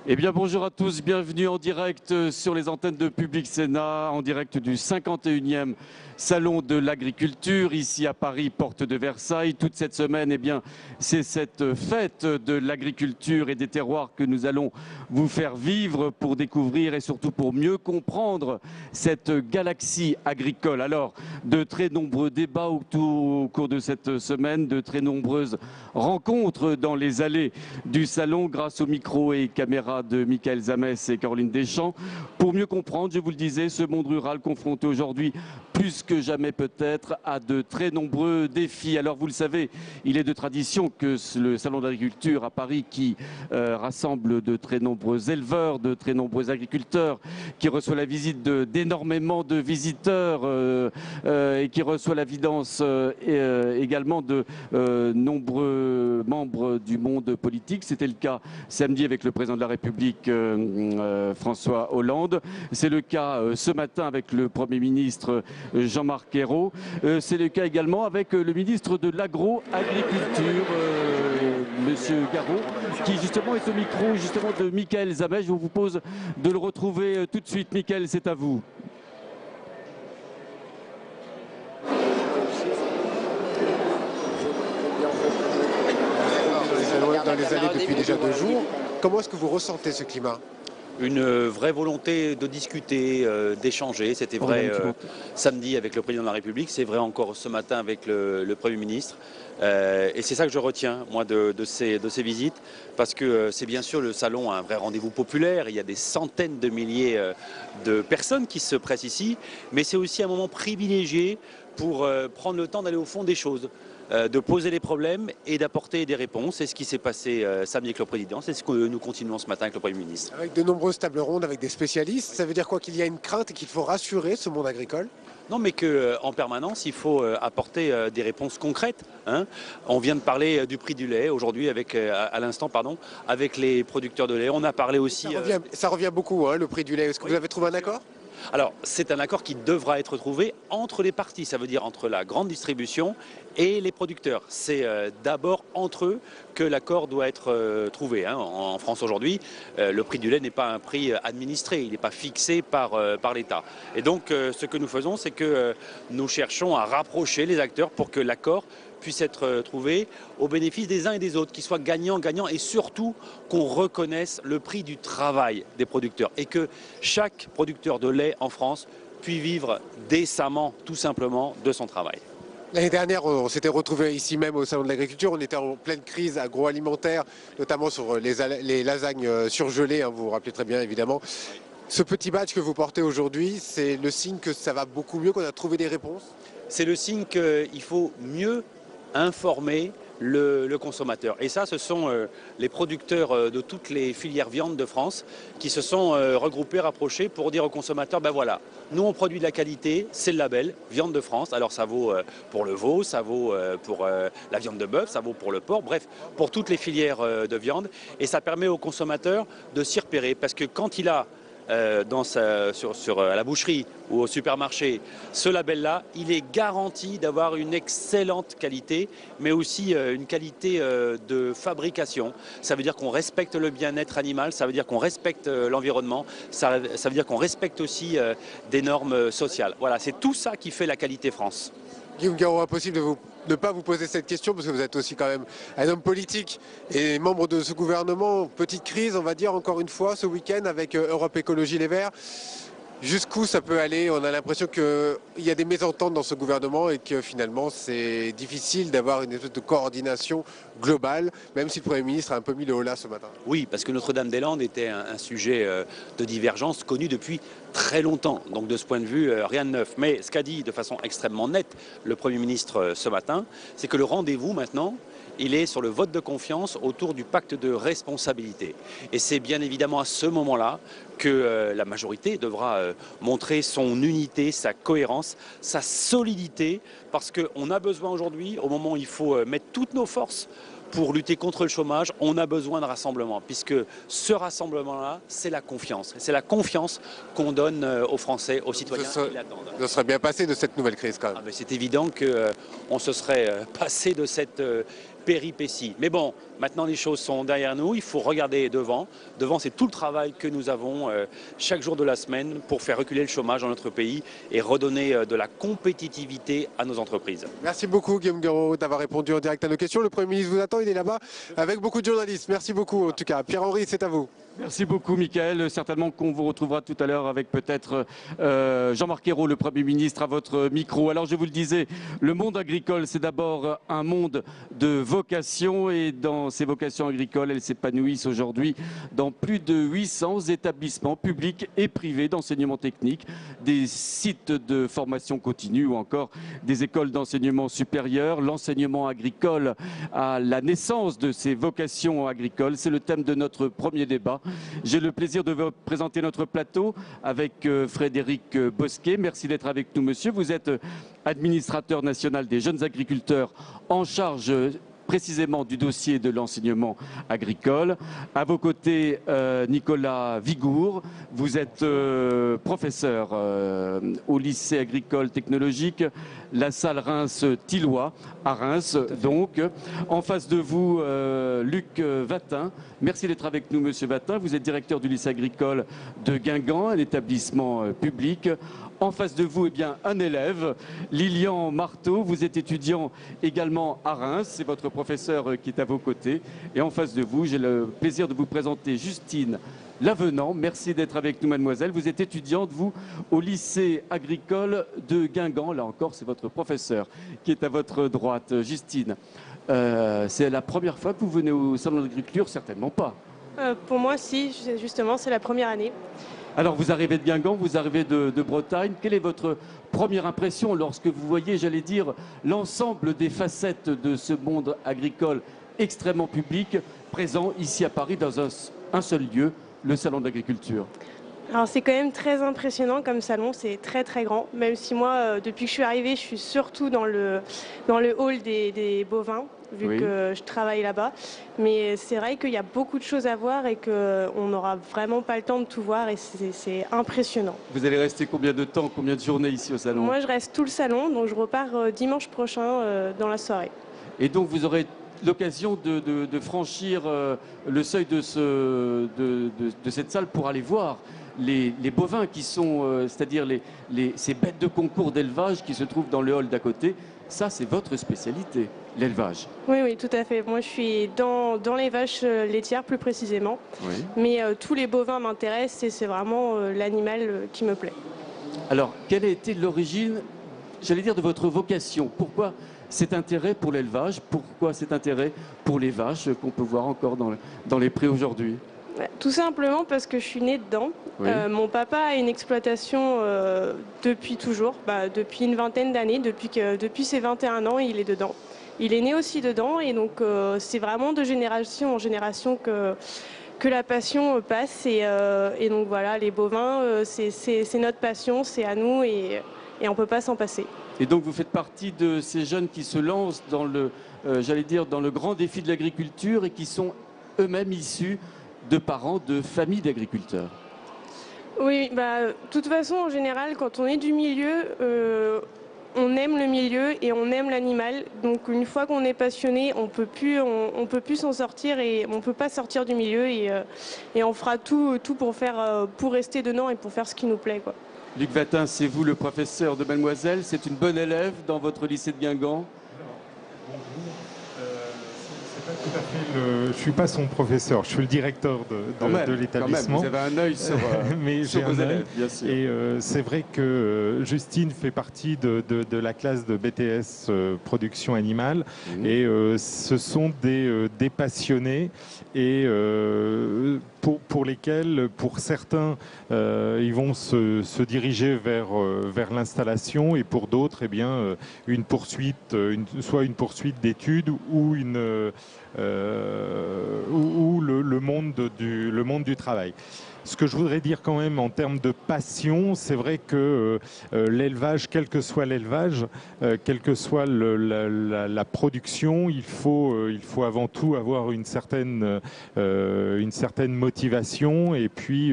Eh bien bonjour à tous, bienvenue en direct sur les antennes de Public Sénat, en direct du 51e Salon de l'Agriculture, ici à Paris, porte de Versailles. Toute cette semaine, eh bien, c'est cette fête de l'agriculture et des terroirs que nous allons vous faire vivre pour découvrir et surtout pour mieux comprendre cette galaxie agricole. Alors, de très nombreux débats au cours de cette semaine, de très nombreuses rencontres dans les allées du salon grâce aux micros et caméras de Michael Zamès et Caroline Deschamps pour mieux comprendre, je vous le disais, ce monde rural confronté aujourd'hui plus que jamais peut-être à de très nombreux défis. Alors vous le savez, il est de tradition que le salon d'agriculture à Paris qui rassemble de très nombreux éleveurs, de très nombreux agriculteurs, qui reçoit la visite d'énormément de visiteurs et qui reçoit la vidance également de nombreux membres du monde politique. C'était le cas samedi avec le président de la République François Hollande. C'est le cas ce matin avec le Premier ministre Jean-Marc Ayrault. C'est le cas également avec le ministre de l'Agro-Agriculture, Monsieur Garot, qui justement est au micro justement de Michael Zamès. Je vous propose de le retrouver tout de suite. Michael, c'est à vous. Dans les allées depuis déjà 2 jours. Comment est-ce que vous ressentez ce climat ? Une vraie volonté de discuter, d'échanger. C'était vrai samedi avec le président de la République, c'est vrai encore ce matin avec le Premier ministre. Et c'est ça que je retiens, moi, de ces visites, parce que c'est bien sûr le salon un vrai rendez-vous populaire. Il y a des centaines de milliers de personnes qui se pressent ici, mais c'est aussi un moment privilégié pour prendre le temps d'aller au fond des choses. De poser les problèmes et d'apporter des réponses. C'est ce qui s'est passé samedi avec le président, c'est ce que nous continuons ce matin avec le Premier ministre. Avec de nombreuses tables rondes, avec des spécialistes, ça veut dire quoi? Qu'il y a une crainte et qu'il faut rassurer ce monde agricole? Non, mais qu'en permanence, il faut apporter des réponses concrètes. Hein. On vient de parler du prix du lait aujourd'hui, à l'instant, avec les producteurs de lait. On a parlé aussi... Ça revient beaucoup, hein, le prix du lait. Est-ce que vous avez trouvé un accord? Alors, c'est un accord qui devra être trouvé entre les parties, ça veut dire entre la grande distribution et les producteurs. C'est d'abord entre eux que l'accord doit être trouvé. Hein. En France aujourd'hui, le prix du lait n'est pas un prix administré, il n'est pas fixé par l'État. Et donc, ce que nous faisons, c'est que nous cherchons à rapprocher les acteurs pour que l'accord puisse être trouvé au bénéfice des uns et des autres, qu'ils soient gagnants-gagnants et surtout qu'on reconnaisse le prix du travail des producteurs et que chaque producteur de lait en France puisse vivre décemment, tout simplement, de son travail. L'année dernière, on s'était retrouvés ici même au Salon de l'Agriculture. On était en pleine crise agroalimentaire, notamment sur les lasagnes surgelées, hein, vous vous rappelez très bien évidemment. Ce petit badge que vous portez aujourd'hui, c'est le signe que ça va beaucoup mieux, qu'on a trouvé des réponses? C'est le signe qu'il faut mieux informer le consommateur. Et ça, ce sont les producteurs de toutes les filières viande de France qui se sont regroupés, rapprochés pour dire aux consommateurs, ben voilà, nous on produit de la qualité, c'est le label Viande de France. Alors ça vaut pour le veau, ça vaut pour la viande de bœuf, ça vaut pour le porc, bref, pour toutes les filières de viande. Et ça permet au consommateur de s'y repérer parce que quand il a à la boucherie ou au supermarché, ce label-là, il est garanti d'avoir une excellente qualité, mais aussi une qualité de fabrication. Ça veut dire qu'on respecte le bien-être animal, ça veut dire qu'on respecte l'environnement, ça veut dire qu'on respecte aussi des normes sociales. Voilà, c'est tout ça qui fait la qualité France. Guillaume Garot, impossible de ne pas vous poser cette question parce que vous êtes aussi quand même un homme politique et membre de ce gouvernement. Petite crise, on va dire encore une fois, ce week-end avec Europe Écologie Les Verts. Jusqu'où ça peut aller? On a l'impression qu'il y a des mésententes dans ce gouvernement et que finalement c'est difficile d'avoir une espèce de coordination globale, même si le Premier ministre a un peu mis le holà ce matin. Oui, parce que Notre-Dame-des-Landes était un sujet de divergence connu depuis très longtemps. Donc de ce point de vue, rien de neuf. Mais ce qu'a dit de façon extrêmement nette le Premier ministre ce matin, c'est que le rendez-vous maintenant, il est sur le vote de confiance autour du pacte de responsabilité. Et c'est bien évidemment à ce moment-là que la majorité devra montrer son unité, sa cohérence, sa solidité, parce qu'on a besoin aujourd'hui, au moment où il faut mettre toutes nos forces pour lutter contre le chômage, on a besoin de rassemblement, puisque ce rassemblement-là, c'est la confiance. C'est la confiance qu'on donne aux Français, aux citoyens qui l'attendent. Ça serait bien passé de cette nouvelle crise quand même. C'est évident qu'on se serait passé de cette péripéties. Mais bon, maintenant les choses sont derrière nous, il faut regarder devant. Devant, c'est tout le travail que nous avons chaque jour de la semaine pour faire reculer le chômage dans notre pays et redonner de la compétitivité à nos entreprises. Merci beaucoup Guillaume Guéraud d'avoir répondu en direct à nos questions. Le Premier ministre vous attend, il est là-bas avec beaucoup de journalistes. Merci beaucoup en tout cas. Pierre-Henri, c'est à vous. Merci beaucoup, Mickaël. Certainement qu'on vous retrouvera tout à l'heure avec peut-être Jean-Marc Ayrault, le Premier ministre, à votre micro. Alors, je vous le disais, le monde agricole, c'est d'abord un monde de vocations. Et dans ces vocations agricoles, elles s'épanouissent aujourd'hui dans plus de 800 établissements publics et privés d'enseignement technique, des sites de formation continue ou encore des écoles d'enseignement supérieur. L'enseignement agricole à la naissance de ces vocations agricoles, c'est le thème de notre premier débat. J'ai le plaisir de vous présenter notre plateau avec Frédéric Bosquet. Merci d'être avec nous, monsieur. Vous êtes administrateur national des jeunes agriculteurs en charge précisément du dossier de l'enseignement agricole. À vos côtés, Nicolas Vigour, vous êtes professeur au lycée agricole technologique, la salle Reims-Tilloy, à Reims donc. En face de vous, Luc Vatin. Merci d'être avec nous, monsieur Vatin. Vous êtes directeur du lycée agricole de Guingamp, un établissement public. En face de vous, eh bien, un élève, Lilian Marteau. Vous êtes étudiant également à Reims. C'est votre professeur qui est à vos côtés. Et en face de vous, j'ai le plaisir de vous présenter Justine Lavenant. Merci d'être avec nous, mademoiselle. Vous êtes étudiante, vous, au lycée agricole de Guingamp. Là encore, c'est votre professeur qui est à votre droite. Justine, c'est la première fois que vous venez au Salon de l'Agriculture? Certainement pas. Pour moi, si, justement, c'est la première année. Alors, vous arrivez de Guingamp, vous arrivez de Bretagne. Quelle est votre première impression lorsque vous voyez, j'allais dire, l'ensemble des facettes de ce monde agricole extrêmement public présent ici à Paris dans un seul lieu, le Salon de l'Agriculture? Alors, c'est quand même très impressionnant comme salon, c'est très très grand. Même si moi, depuis que je suis arrivée, je suis surtout dans le hall des bovins, vu Oui. que je travaille là-bas. Mais c'est vrai qu'il y a beaucoup de choses à voir et qu'on n'aura vraiment pas le temps de tout voir et c'est impressionnant. Vous allez rester combien de temps, combien de journées ici au Salon? Moi, je reste tout le salon, donc je repars dimanche prochain dans la soirée. Et donc, vous aurez l'occasion de franchir le seuil de cette salle pour aller voir les bovins qui sont, c'est-à-dire ces bêtes de concours d'élevage qui se trouvent dans le hall d'à côté. Ça, c'est votre spécialité, l'élevage. Oui, oui, tout à fait. Moi, je suis dans les vaches laitières, plus précisément. Oui. Mais tous les bovins m'intéressent et c'est vraiment l'animal qui me plaît. Alors, quelle a été l'origine, j'allais dire, de votre vocation? Pourquoi cet intérêt pour l'élevage? Pourquoi cet intérêt pour les vaches qu'on peut voir encore dans les prés aujourd'hui? Tout simplement parce que je suis née dedans. Oui. Mon papa a une exploitation depuis toujours, depuis une vingtaine d'années. Depuis ses 21 ans, il est dedans. Il est né aussi dedans et donc c'est vraiment de génération en génération que la passion passe. Et donc voilà, les bovins, c'est notre passion, c'est à nous et on ne peut pas s'en passer. Et donc vous faites partie de ces jeunes qui se lancent dans dans le grand défi de l'agriculture et qui sont eux-mêmes issus de parents de familles d'agriculteurs. Oui, de toute façon, en général, quand on est du milieu, on aime le milieu et on aime l'animal. Donc une fois qu'on est passionné, on peut plus s'en sortir et on peut pas sortir du milieu et on fera tout pour rester dedans et pour faire ce qui nous plaît, quoi. Luc Vatin, c'est vous le professeur de mademoiselle. C'est une bonne élève dans votre lycée de Guingamp? Je ne suis pas son professeur, je suis le directeur de l'établissement. Vous avez un œil sur, mais sur vos élèves, bien sûr. Et c'est vrai que Justine fait partie de la classe de BTS production animale. Et ce sont des passionnés et pour lesquels, pour certains, ils vont se diriger vers l'installation et pour d'autres, eh bien, une poursuite, soit une poursuite d'études ou le monde du travail. Ce que je voudrais dire quand même en termes de passion, c'est vrai que l'élevage, quel que soit l'élevage, quelle que soit la production, il faut avant tout avoir une certaine motivation passion et puis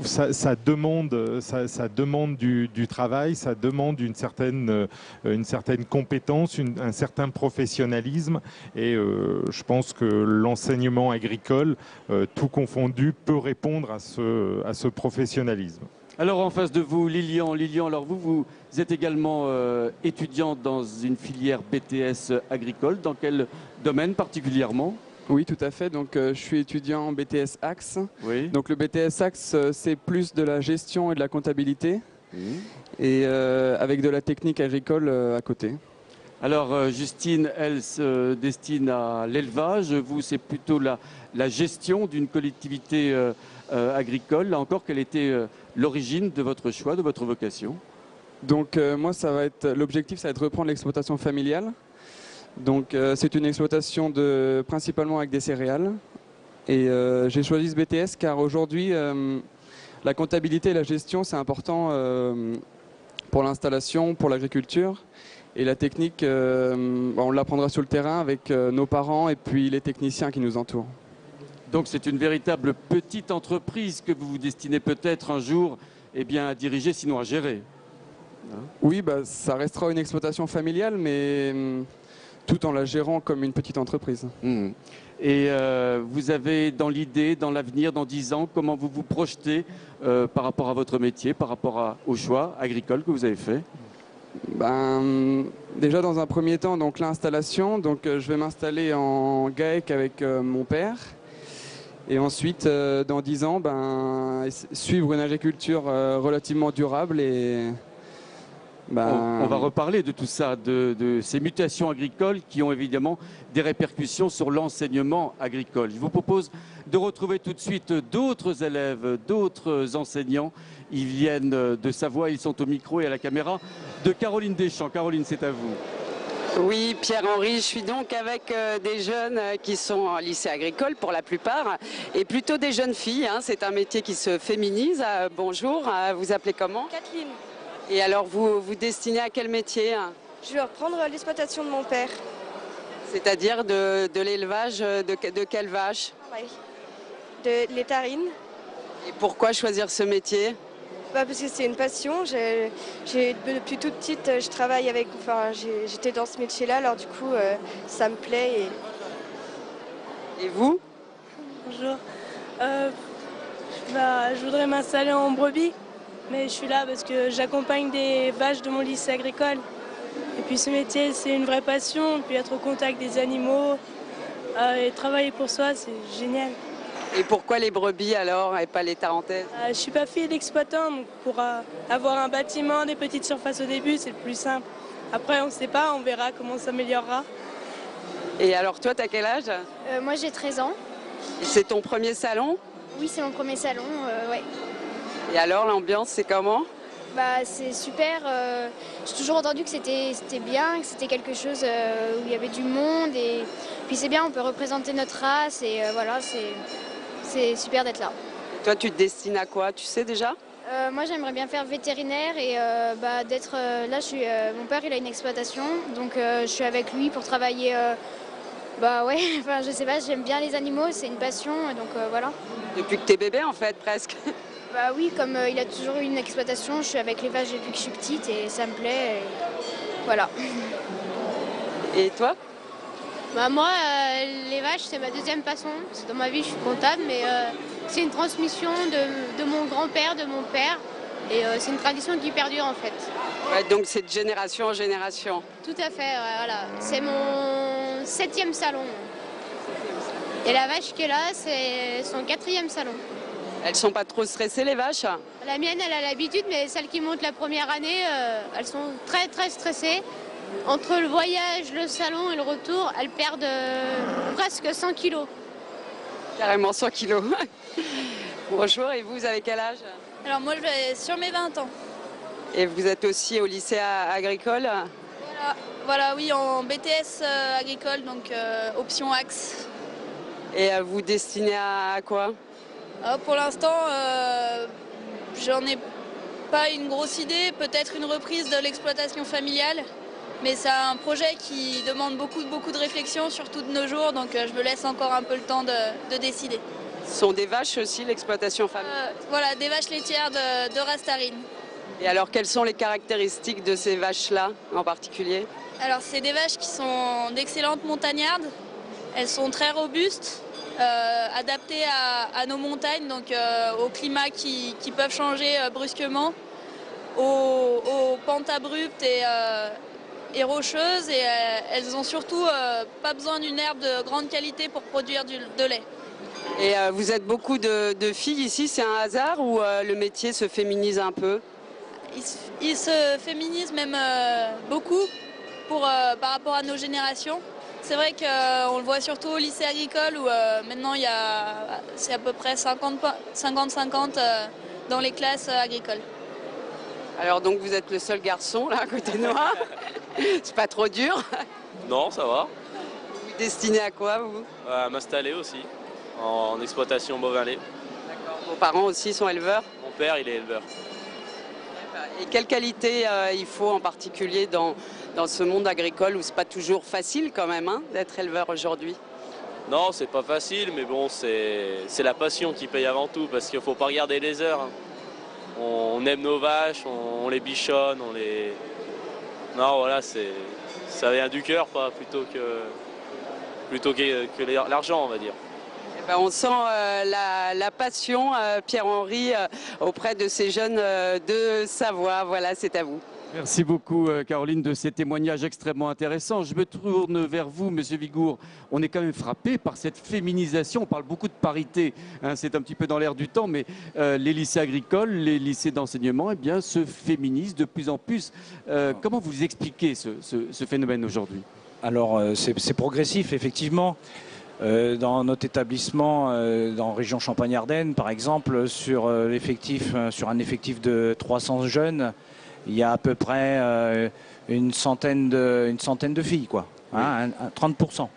ça demande du travail, ça demande une certaine compétence, un certain professionnalisme et je pense que l'enseignement agricole, tout confondu, peut répondre à ce professionnalisme. Alors en face de vous, Lilian. Lilian, alors vous êtes également étudiante dans une filière BTS agricole. Dans quel domaine particulièrement ? Oui, tout à fait. Donc, je suis étudiant en BTS Axe. Oui. Donc, le BTS Axe, c'est plus de la gestion et de la comptabilité, et avec de la technique agricole à côté. Alors, Justine, elle se destine à l'élevage. Vous, c'est plutôt la gestion d'une collectivité agricole. Là encore, quelle était l'origine de votre choix, de votre vocation ? Donc, moi, l'objectif, ça va être reprendre l'exploitation familiale. Donc, c'est une exploitation principalement avec des céréales. Et j'ai choisi ce BTS car aujourd'hui, la comptabilité et la gestion, c'est important pour l'installation, pour l'agriculture. Et la technique, on l'apprendra sur le terrain avec nos parents et puis les techniciens qui nous entourent. Donc c'est une véritable petite entreprise que vous vous destinez peut-être un jour à diriger, sinon à gérer. Oui, ça restera une exploitation familiale, mais tout en la gérant comme une petite entreprise. Et vous avez dans l'idée, dans l'avenir, dans 10 ans, comment vous vous projetez par rapport à votre métier, par rapport au choix agricole que vous avez fait ? Déjà dans un premier temps, donc l'installation. Donc je vais m'installer en GAEC avec mon père. Et ensuite, dans 10 ans, suivre une agriculture relativement durable et... On va reparler de tout ça, de ces mutations agricoles qui ont évidemment des répercussions sur l'enseignement agricole. Je vous propose de retrouver tout de suite d'autres élèves, d'autres enseignants. Ils viennent de Savoie, ils sont au micro et à la caméra de Caroline Deschamps. Caroline, c'est à vous. Oui, Pierre-Henri, je suis donc avec des jeunes qui sont en lycée agricole pour la plupart, et plutôt des jeunes filles. C'est un métier qui se féminise. Bonjour, vous appelez comment ? Kathleen. Et alors, vous vous destinez à quel métier ? Je vais reprendre l'exploitation de mon père. C'est-à-dire de l'élevage de quelle vache ? De l'étarine. Et pourquoi choisir ce métier ? Parce que c'est une passion. Depuis toute petite, je travaille avec. J'étais dans ce métier-là, alors du coup, ça me plaît. Et vous ? Bonjour. Je voudrais m'installer en brebis, mais je suis là parce que j'accompagne des vaches de mon lycée agricole. Et puis ce métier, c'est une vraie passion. Puis être au contact des animaux et travailler pour soi, c'est génial. Et pourquoi les brebis alors et pas les tarentaises ? Je ne suis pas fille d'exploitant, donc pour avoir un bâtiment, des petites surfaces au début, c'est le plus simple. Après, on ne sait pas, on verra comment ça s'améliorera. Et alors toi, tu as quel âge ? Moi, j'ai 13 ans. Et c'est ton premier salon ? Oui, c'est mon premier salon, ouais. Et alors, l'ambiance, c'est comment ? C'est super. J'ai toujours entendu que c'était bien, que c'était quelque chose où il y avait du monde. Et puis c'est bien, on peut représenter notre race. Et voilà, c'est super d'être là. Et toi, tu te destines à quoi ? Tu sais déjà ? Moi, j'aimerais bien faire vétérinaire et d'être... là, mon père, il a une exploitation. Donc, je suis avec lui pour travailler... je sais pas, j'aime bien les animaux, c'est une passion. Donc, voilà. Depuis que t'es bébé, en fait, presque. Oui, comme il a toujours eu une exploitation, je suis avec les vaches depuis que je suis petite et ça me plaît. Et voilà. Et toi ? Moi, les vaches, c'est ma deuxième passion. Parce que dans ma vie, je suis comptable, mais c'est une transmission de mon grand-père, de mon père. Et c'est une tradition qui perdure, en fait. Ouais, donc c'est de génération en génération. Tout à fait, voilà. C'est mon 7e salon. Et la vache qui est là, c'est son 4e salon. Elles sont pas trop stressées, les vaches ? La mienne, elle a l'habitude, mais celles qui montent la première année, elles sont très, très stressées. Entre le voyage, le salon et le retour, elles perdent presque 100 kilos. Carrément 100 kilos. Bonjour, et vous avez quel âge ? Alors moi, je vais sur mes 20 ans. Et vous êtes aussi au lycée agricole ? Voilà, oui, en BTS agricole, donc option Axe. Et vous destinez à quoi ? Pour l'instant, j'en ai pas une grosse idée, peut-être une reprise de l'exploitation familiale, mais c'est un projet qui demande beaucoup de réflexion, surtout de nos jours, donc je me laisse encore un peu le temps de décider. Ce sont des vaches aussi, l'exploitation familiale? Voilà, des vaches laitières de Rastarine. Et alors, quelles sont les caractéristiques de ces vaches-là en particulier? Alors, c'est des vaches qui sont d'excellentes montagnardes. Elles sont très robustes, adaptées à nos montagnes, donc au climat qui peuvent changer brusquement, aux pentes abruptes et rocheuses. Et elles ont surtout pas besoin d'une herbe de grande qualité pour produire de lait. Et vous êtes beaucoup de filles ici, c'est un hasard ou le métier se féminise un peu? Il se féminise même beaucoup par rapport à nos générations. C'est vrai qu'on le voit surtout au lycée agricole où maintenant c'est à peu près 50-50 dans les classes agricoles. Alors donc vous êtes le seul garçon là à côté de moi. C'est pas trop dur? Non, ça va. Vous destinez à quoi vous? À m'installer aussi en exploitation bovin-lait. D'accord. Vos parents aussi sont éleveurs? Mon père, il est éleveur. Et quelle qualité il faut en particulier dans ce monde agricole où c'est pas toujours facile quand même d'être éleveur aujourd'hui? Non, c'est pas facile, mais bon, c'est la passion qui paye avant tout, parce qu'il faut pas regarder les heures. On aime nos vaches, on les bichonne, Non, voilà, ça vient du cœur, pas plutôt que l'argent, on va dire. Eh ben, on sent la passion, Pierre-Henri, auprès de ces jeunes de Savoie. Voilà, c'est à vous. Merci beaucoup Caroline de ces témoignages extrêmement intéressants. Je me tourne vers vous, Monsieur Vigour. On est quand même frappé par cette féminisation. On parle beaucoup de parité, c'est un petit peu dans l'air du temps, mais les lycées agricoles, les lycées d'enseignement, eh bien, se féminisent de plus en plus. Comment vous expliquez ce phénomène aujourd'hui? Alors c'est progressif, effectivement. Dans notre établissement, dans région Champagne-Ardenne, par exemple, sur un effectif de 300 jeunes, il y a à peu près une centaine de filles, quoi, 30%.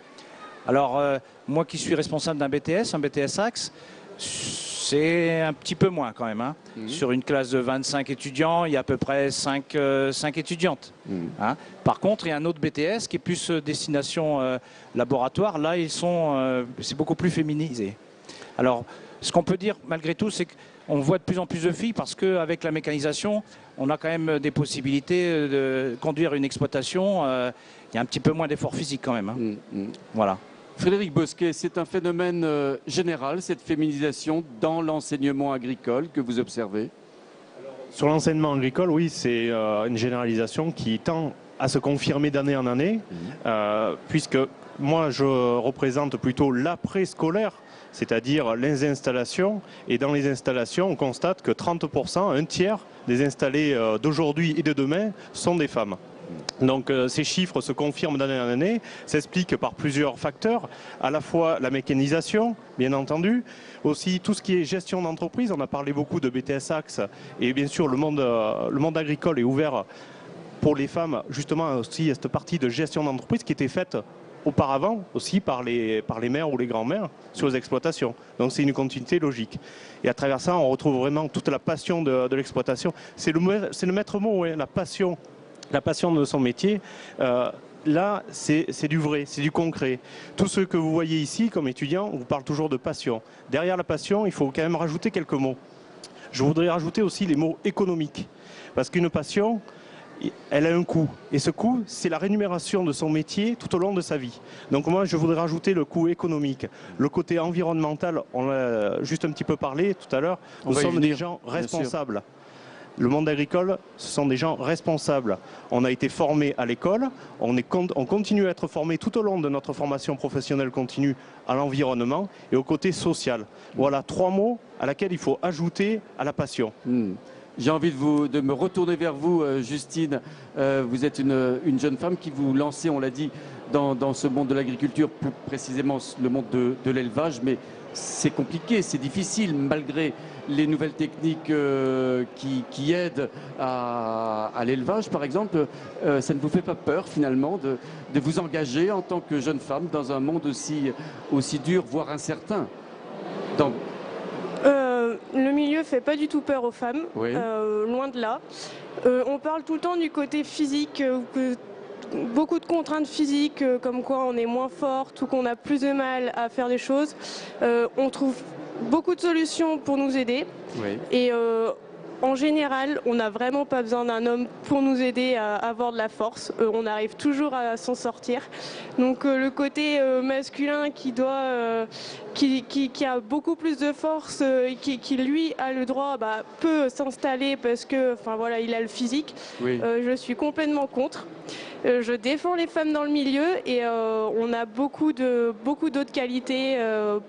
Alors, moi qui suis responsable d'un BTS, un BTS Axe, c'est un petit peu moins quand même. Sur une classe de 25 étudiants, il y a à peu près 5 étudiantes. Par contre, il y a un autre BTS qui est plus destination laboratoire. Là, c'est beaucoup plus féminisé. Alors, ce qu'on peut dire malgré tout, c'est qu'on voit de plus en plus de filles parce qu'avec la mécanisation, on a quand même des possibilités de conduire une exploitation. Il y a un petit peu moins d'effort physique quand même. Voilà. Frédéric Bosquet, c'est un phénomène général, cette féminisation dans l'enseignement agricole que vous observez? Sur l'enseignement agricole, oui, c'est une généralisation qui tend à se confirmer d'année en année, puisque moi je représente plutôt l'après-scolaire, c'est-à-dire les installations. Et dans les installations, on constate que 30%, un tiers des installés d'aujourd'hui et de demain sont des femmes. Donc ces chiffres se confirment d'année en année, s'expliquent par plusieurs facteurs, à la fois la mécanisation, bien entendu, aussi tout ce qui est gestion d'entreprise. On a parlé beaucoup de BTS Axe et bien sûr le monde agricole est ouvert pour les femmes, justement aussi à cette partie de gestion d'entreprise qui était faite auparavant aussi par les mères ou les grands-mères sur les exploitations. Donc c'est une continuité logique. Et à travers ça, on retrouve vraiment toute la passion de l'exploitation. C'est le maître mot, ouais, la passion. La passion de son métier, là, c'est du vrai, c'est du concret. Tout ce que vous voyez ici comme étudiant, on vous parle toujours de passion. Derrière la passion, il faut quand même rajouter quelques mots. Je voudrais rajouter aussi les mots économiques. Parce qu'une passion, elle a un coût. Et ce coût, c'est la rémunération de son métier tout au long de sa vie. Donc moi, je voudrais rajouter le coût économique. Le côté environnemental, on l'a juste un petit peu parlé tout à l'heure. Nous sommes des gens responsables. Le monde agricole, ce sont des gens responsables. On a été formés à l'école, on continue à être formés tout au long de notre formation professionnelle continue à l'environnement et au côté social. Voilà 3 mots à laquelle il faut ajouter à la passion. J'ai envie de me retourner vers vous, Justine. Vous êtes une jeune femme qui vous lancez, on l'a dit, dans ce monde de l'agriculture, plus précisément le monde de l'élevage, mais c'est compliqué, c'est difficile, malgré les nouvelles techniques qui aident à l'élevage, par exemple. Ça ne vous fait pas peur, finalement, de vous engager en tant que jeune femme dans un monde aussi dur, voire incertain? Le milieu fait pas du tout peur aux femmes, oui. Loin de là. On parle tout le temps du côté physique, beaucoup de contraintes physiques, comme quoi on est moins forte ou qu'on a plus de mal à faire des choses. On trouve beaucoup de solutions pour nous aider. Oui. Et en général, on n'a vraiment pas besoin d'un homme pour nous aider à avoir de la force. On arrive toujours à s'en sortir. Donc le côté masculin qui a beaucoup plus de force, qui lui a le droit, peut s'installer parce que, enfin voilà, il a le physique. Oui. Je suis complètement contre. Je défends les femmes dans le milieu et on a beaucoup d'autres qualités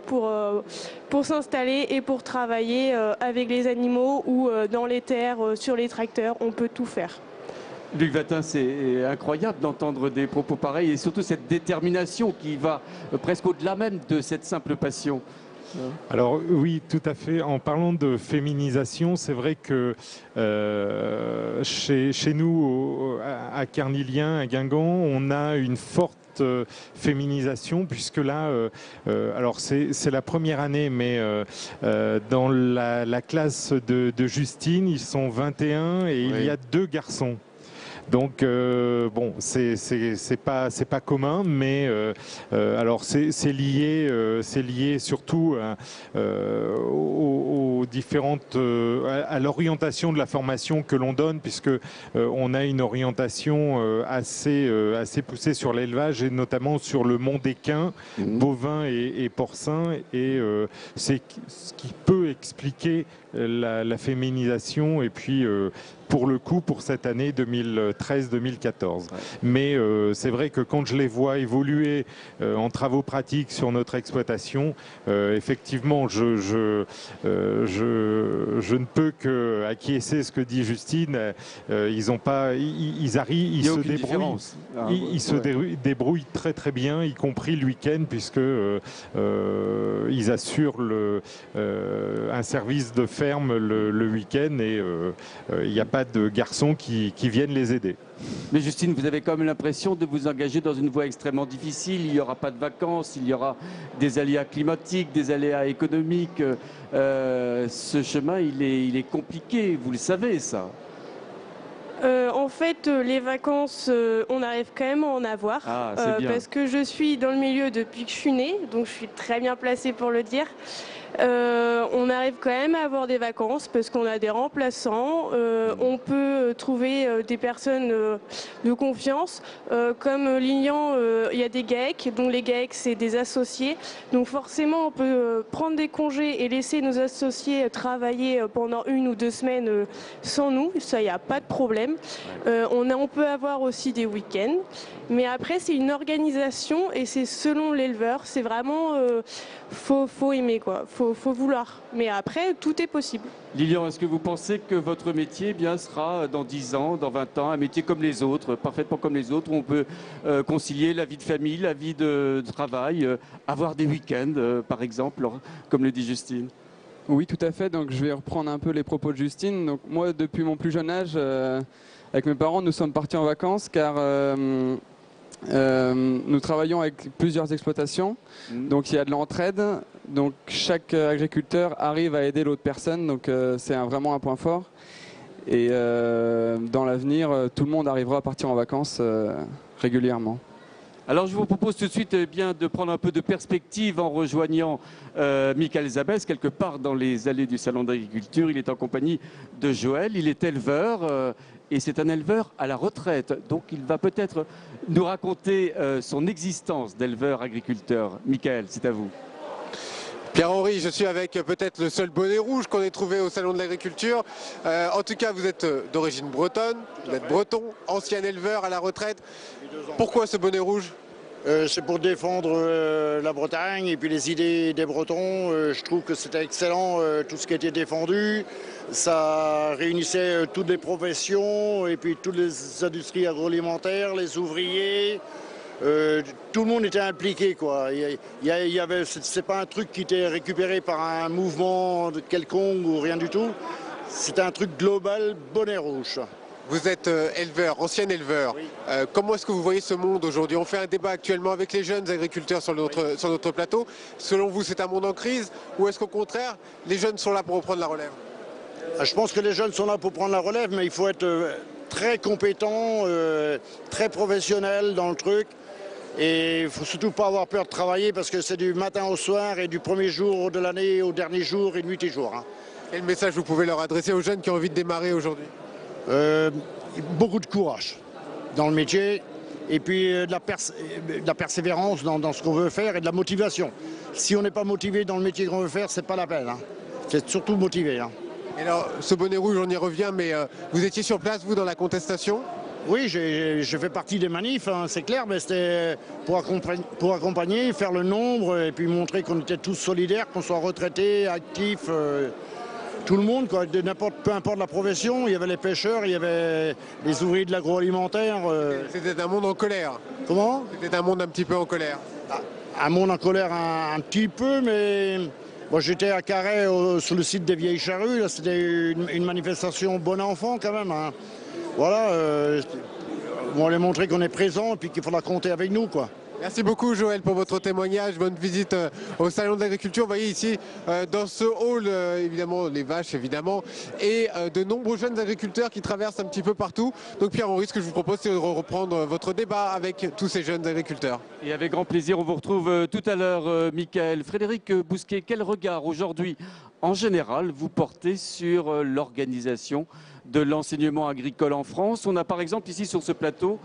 pour s'installer et pour travailler avec les animaux ou dans les terres, sur les tracteurs, on peut tout faire. Luc Vatin, c'est incroyable d'entendre des propos pareils et surtout cette détermination qui va presque au-delà même de cette simple passion. Alors oui, tout à fait. En parlant de féminisation, c'est vrai que chez nous, à Carnilien, à Guingamp, on a une forte féminisation, puisque là, alors c'est la première année, mais dans la classe de Justine, ils sont 21 et il y a 2 garçons. Donc bon, c'est pas commun, mais alors c'est lié surtout aux différentes à l'orientation de la formation que l'on donne, puisque on a une orientation assez poussée sur l'élevage et notamment sur le monde équin, bovin et porcin, et c'est ce qui peut expliquer la féminisation et puis pour le coup pour cette année 2013-2014. Ouais. Mais c'est vrai que quand je les vois évoluer en travaux pratiques sur notre exploitation, effectivement je ne peux qu'acquiescer ce que dit Justine. Ils ont pas, ils arrivent, ils se débrouillent, ils se débrouillent très très bien, y compris le week-end, puisque ils assurent un service de ferme le week-end et il n'y a pas de garçons qui viennent les aider. Mais Justine, vous avez quand même l'impression de vous engager dans une voie extrêmement difficile. Il n'y aura pas de vacances, il y aura des aléas climatiques, des aléas économiques. Ce chemin, il est compliqué, vous le savez ça. En fait, les vacances, on arrive quand même à en avoir. Ah, c'est bien. Parce que je suis dans le milieu depuis que je suis née, donc je suis très bien placée pour le dire. On arrive quand même à avoir des vacances parce qu'on a des remplaçants. On peut trouver des personnes de confiance. Comme Lignan, il y a des GAEC, donc les GAEC, c'est des associés. Donc forcément, on peut prendre des congés et laisser nos associés travailler pendant 1 ou 2 semaines sans nous. Ça, il n'y a pas de problème. On peut avoir aussi des week-ends. Mais après, c'est une organisation et c'est selon l'éleveur. C'est vraiment... faut aimer, quoi. Faut vouloir. Mais après, tout est possible. Lilian, est-ce que vous pensez que votre métier sera dans 10 ans, dans 20 ans, un métier comme les autres, parfaitement comme les autres, où on peut concilier la vie de famille, la vie de travail, avoir des week-ends, par exemple, comme le dit Justine? Oui, tout à fait. Donc, je vais reprendre un peu les propos de Justine. Donc, moi, depuis mon plus jeune âge, avec mes parents, nous sommes partis en vacances car nous travaillons avec plusieurs exploitations. Donc, il y a de l'entraide. Donc, chaque agriculteur arrive à aider l'autre personne. Donc, c'est vraiment un point fort. Et dans l'avenir, tout le monde arrivera à partir en vacances régulièrement. Alors je vous propose tout de suite de prendre un peu de perspective en rejoignant Michael Zabès, quelque part dans les allées du Salon d'agriculture. Il est en compagnie de Joël, il est éleveur et c'est un éleveur à la retraite. Donc il va peut-être nous raconter son existence d'éleveur-agriculteur. Michael, c'est à vous. Pierre-Henri, je suis avec peut-être le seul bonnet rouge qu'on ait trouvé au Salon de l'Agriculture. En tout cas, vous êtes d'origine bretonne, vous êtes breton, ancien éleveur à la retraite. Pourquoi ce bonnet rouge ? C'est pour défendre la Bretagne et puis les idées des Bretons. Je trouve que c'était excellent tout ce qui a été défendu. Ça réunissait toutes les professions et puis toutes les industries agroalimentaires, les ouvriers. Tout le monde était impliqué, quoi. C'est pas un truc qui était récupéré par un mouvement quelconque ou rien du tout. C'était un truc global, bonnet rouge. Vous êtes éleveur, ancien éleveur. Oui. Comment est-ce que vous voyez ce monde aujourd'hui? On fait un débat actuellement avec les jeunes agriculteurs sur notre plateau. Selon vous, c'est un monde en crise ou est-ce qu'au contraire, les jeunes sont là pour reprendre la relève? Je pense que les jeunes sont là pour prendre la relève, mais il faut être très compétent, très professionnel dans le truc. Et il ne faut surtout pas avoir peur de travailler parce que c'est du matin au soir et du premier jour de l'année au dernier jour et nuit et jour. Hein. Quel message vous pouvez leur adresser aux jeunes qui ont envie de démarrer aujourd'hui? Beaucoup de courage dans le métier et puis de la persévérance dans ce qu'on veut faire et de la motivation. Si on n'est pas motivé dans le métier qu'on veut faire, c'est pas la peine. Hein. C'est surtout motivé. Hein. Et alors, ce bonnet rouge, on y revient, mais vous étiez sur place, vous, dans la contestation? Oui, j'ai fait partie des manifs, hein, c'est clair, mais c'était pour accompagner, faire le nombre et puis montrer qu'on était tous solidaires, qu'on soit retraités, actifs, tout le monde, quoi, peu importe la profession. Il y avait les pêcheurs, il y avait les ouvriers de l'agroalimentaire. C'était un monde en colère. Comment? C'était un monde un petit peu en colère. Un monde en colère un petit peu, mais moi j'étais à Carhaix sur le site des Vieilles Charrues, là c'était une manifestation bon enfant quand même. Hein. Voilà, on va montrer qu'on est présent et puis qu'il faudra compter avec nous, quoi. Merci beaucoup Joël pour votre témoignage, bonne visite au Salon de l'Agriculture. Vous voyez ici dans ce hall évidemment les vaches évidemment et de nombreux jeunes agriculteurs qui traversent un petit peu partout. Donc Pierre-Henri, ce que je vous propose c'est de reprendre votre débat avec tous ces jeunes agriculteurs. Et avec grand plaisir, on vous retrouve tout à l'heure Michael. Frédéric Bousquet, quel regard aujourd'hui en général vous portez sur l'organisation de l'enseignement agricole en France? On a par exemple ici sur ce plateau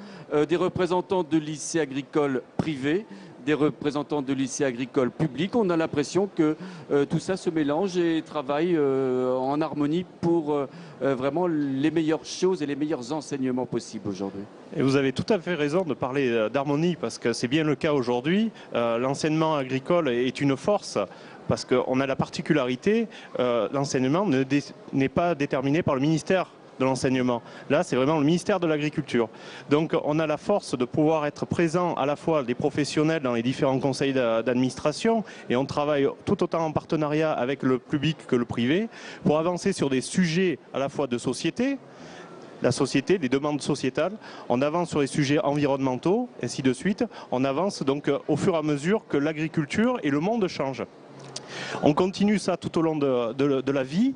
des représentants de lycées agricoles privés, des représentants de lycées agricoles publics. On a l'impression que tout ça se mélange et travaille en harmonie pour vraiment les meilleures choses et les meilleurs enseignements possibles aujourd'hui. Et vous avez tout à fait raison de parler d'harmonie parce que c'est bien le cas aujourd'hui. L'enseignement agricole est une force. Parce qu'on a la particularité, l'enseignement n'est pas déterminé par le ministère de l'enseignement. Là, c'est vraiment le ministère de l'Agriculture. Donc, on a la force de pouvoir être présent à la fois des professionnels dans les différents conseils d'administration et on travaille tout autant en partenariat avec le public que le privé pour avancer sur des sujets à la fois de société, la société, les demandes sociétales, on avance sur les sujets environnementaux, ainsi de suite. On avance donc au fur et à mesure que l'agriculture et le monde changent. On continue ça tout au long de la vie.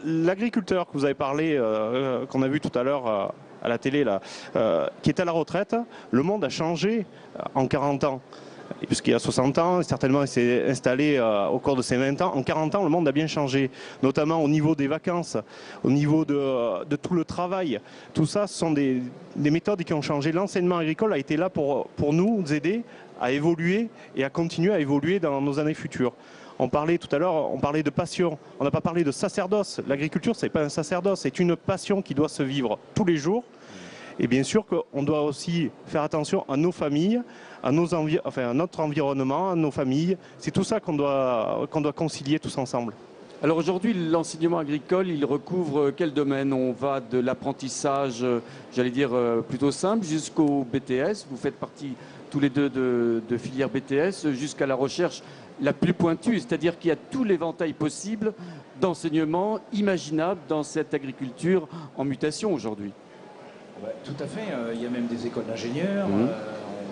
L'agriculteur que vous avez parlé, qu'on a vu tout à l'heure à la télé, là, qui est à la retraite, le monde a changé en 40 ans. Puisqu'il a 60 ans, certainement il s'est installé au cours de ses 20 ans. En 40 ans, le monde a bien changé, notamment au niveau des vacances, au niveau de tout le travail. Tout ça, ce sont des méthodes qui ont changé. L'enseignement agricole a été là pour nous aider à évoluer et à continuer à évoluer dans nos années futures. On parlait tout à l'heure, on parlait de passion. On n'a pas parlé de sacerdoce. L'agriculture, ce n'est pas un sacerdoce, c'est une passion qui doit se vivre tous les jours. Et bien sûr qu'on doit aussi faire attention à nos familles, à notre environnement, à nos familles. C'est tout ça qu'on doit concilier tous ensemble. Alors aujourd'hui, l'enseignement agricole, il recouvre quel domaine? On va de l'apprentissage, j'allais dire plutôt simple, jusqu'au BTS. Vous faites partie tous les deux de filière BTS, jusqu'à la recherche la plus pointue, c'est-à-dire qu'il y a tout l'éventail possible d'enseignement imaginable dans cette agriculture en mutation aujourd'hui. Tout à fait, il y a même des écoles d'ingénieurs, on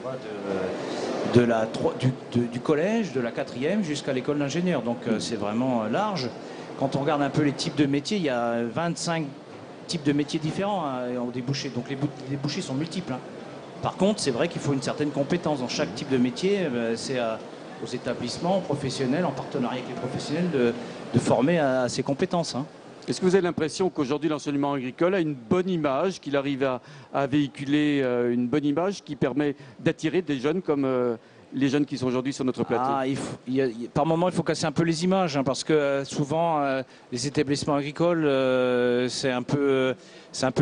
va du collège, de la 4e jusqu'à l'école d'ingénieur, donc c'est vraiment large. Quand on regarde un peu les types de métiers, il y a 25 types de métiers différents au débouché, donc les débouchés sont multiples. Hein. Par contre, c'est vrai qu'il faut une certaine compétence dans chaque type de métier, c'est aux établissements, aux professionnels, en partenariat avec les professionnels, de former à ces compétences. Hein. Est-ce que vous avez l'impression qu'aujourd'hui l'enseignement agricole a une bonne image, qu'il arrive à véhiculer une bonne image qui permet d'attirer des jeunes comme les jeunes qui sont aujourd'hui sur notre plateau? Par moment, il faut casser un peu les images, hein, parce que souvent, les établissements agricoles, c'est un peu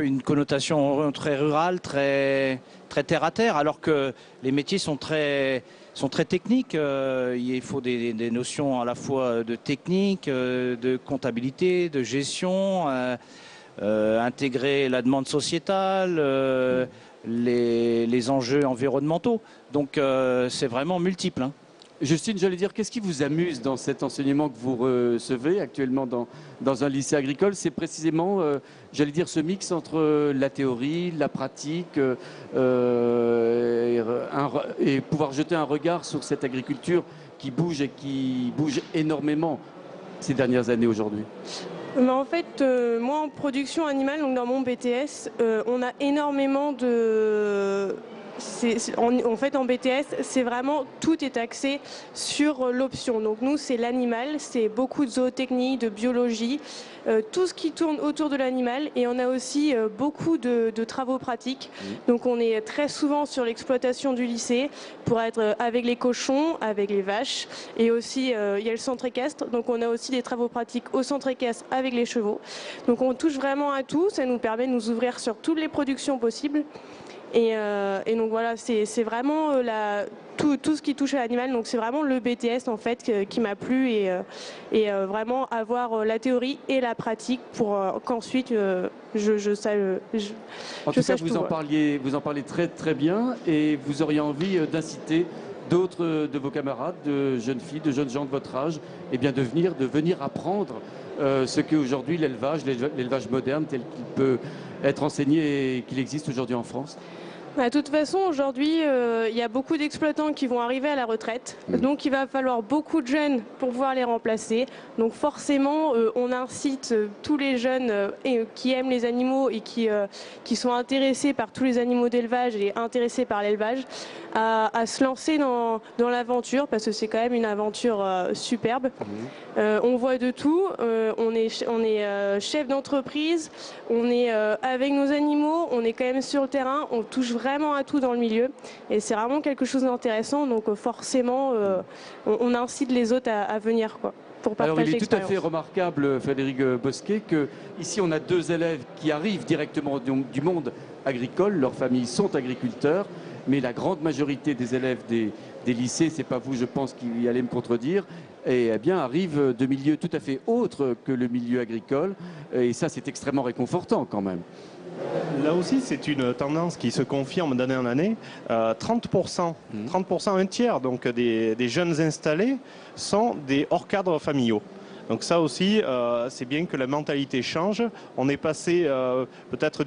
une connotation très rurale, très terre à terre, alors que les métiers sont très techniques. Il faut des notions à la fois de technique, de comptabilité, de gestion, intégrer la demande sociétale, les enjeux environnementaux. Donc c'est vraiment multiple. Hein. Justine, j'allais dire, qu'est-ce qui vous amuse dans cet enseignement que vous recevez actuellement dans un lycée agricole? C'est précisément, j'allais dire, ce mix entre la théorie, la pratique et pouvoir jeter un regard sur cette agriculture qui bouge énormément ces dernières années aujourd'hui. En fait, moi en production animale, donc dans mon BTS, on a énormément en fait, en BTS, c'est vraiment tout est axé sur l'option. Donc nous, c'est l'animal, c'est beaucoup de zootechnie, de biologie, tout ce qui tourne autour de l'animal. Et on a aussi beaucoup de travaux pratiques. Donc on est très souvent sur l'exploitation du lycée pour être avec les cochons, avec les vaches. Et aussi, il y a le centre équestre. Donc on a aussi des travaux pratiques au centre équestre avec les chevaux. Donc on touche vraiment à tout. Ça nous permet de nous ouvrir sur toutes les productions possibles. Et donc voilà, c'est vraiment tout ce qui touche à l'animal. Donc c'est vraiment le BTS en fait qui m'a plu et vraiment avoir la théorie et la pratique pour qu'ensuite je sache. En tout cas, vous en parlez très très bien et vous auriez envie d'inciter d'autres de vos camarades, de jeunes filles, de jeunes gens de votre âge, eh bien de venir apprendre ce qu'est aujourd'hui l'élevage moderne tel qu'il peut être enseigné et qu'il existe aujourd'hui en France. De toute façon, aujourd'hui, il y a beaucoup d'exploitants qui vont arriver à la retraite. Donc, il va falloir beaucoup de jeunes pour pouvoir les remplacer. Donc, forcément, on incite tous les jeunes qui aiment les animaux et qui sont intéressés par tous les animaux d'élevage et intéressés par l'élevage à se lancer dans l'aventure parce que c'est quand même une aventure superbe. On voit de tout. On est chef d'entreprise, on est avec nos animaux, on est quand même sur le terrain, on touche vraiment à tout dans le milieu et c'est vraiment quelque chose d'intéressant. Donc forcément, on incite les autres à venir quoi. Alors il est tout à fait remarquable, Frédéric Bosquet, que ici on a 2 élèves qui arrivent directement du monde agricole, leurs familles sont agriculteurs, mais la grande majorité des élèves des lycées, c'est pas vous je pense qui allez me contredire, et, eh bien, arrivent de milieux tout à fait autres que le milieu agricole, et ça c'est extrêmement réconfortant quand même. Là aussi, c'est une tendance qui se confirme d'année en année. 30%, un tiers donc des jeunes installés sont des hors cadres familiaux. Donc ça aussi, c'est bien que la mentalité change. On est passé peut-être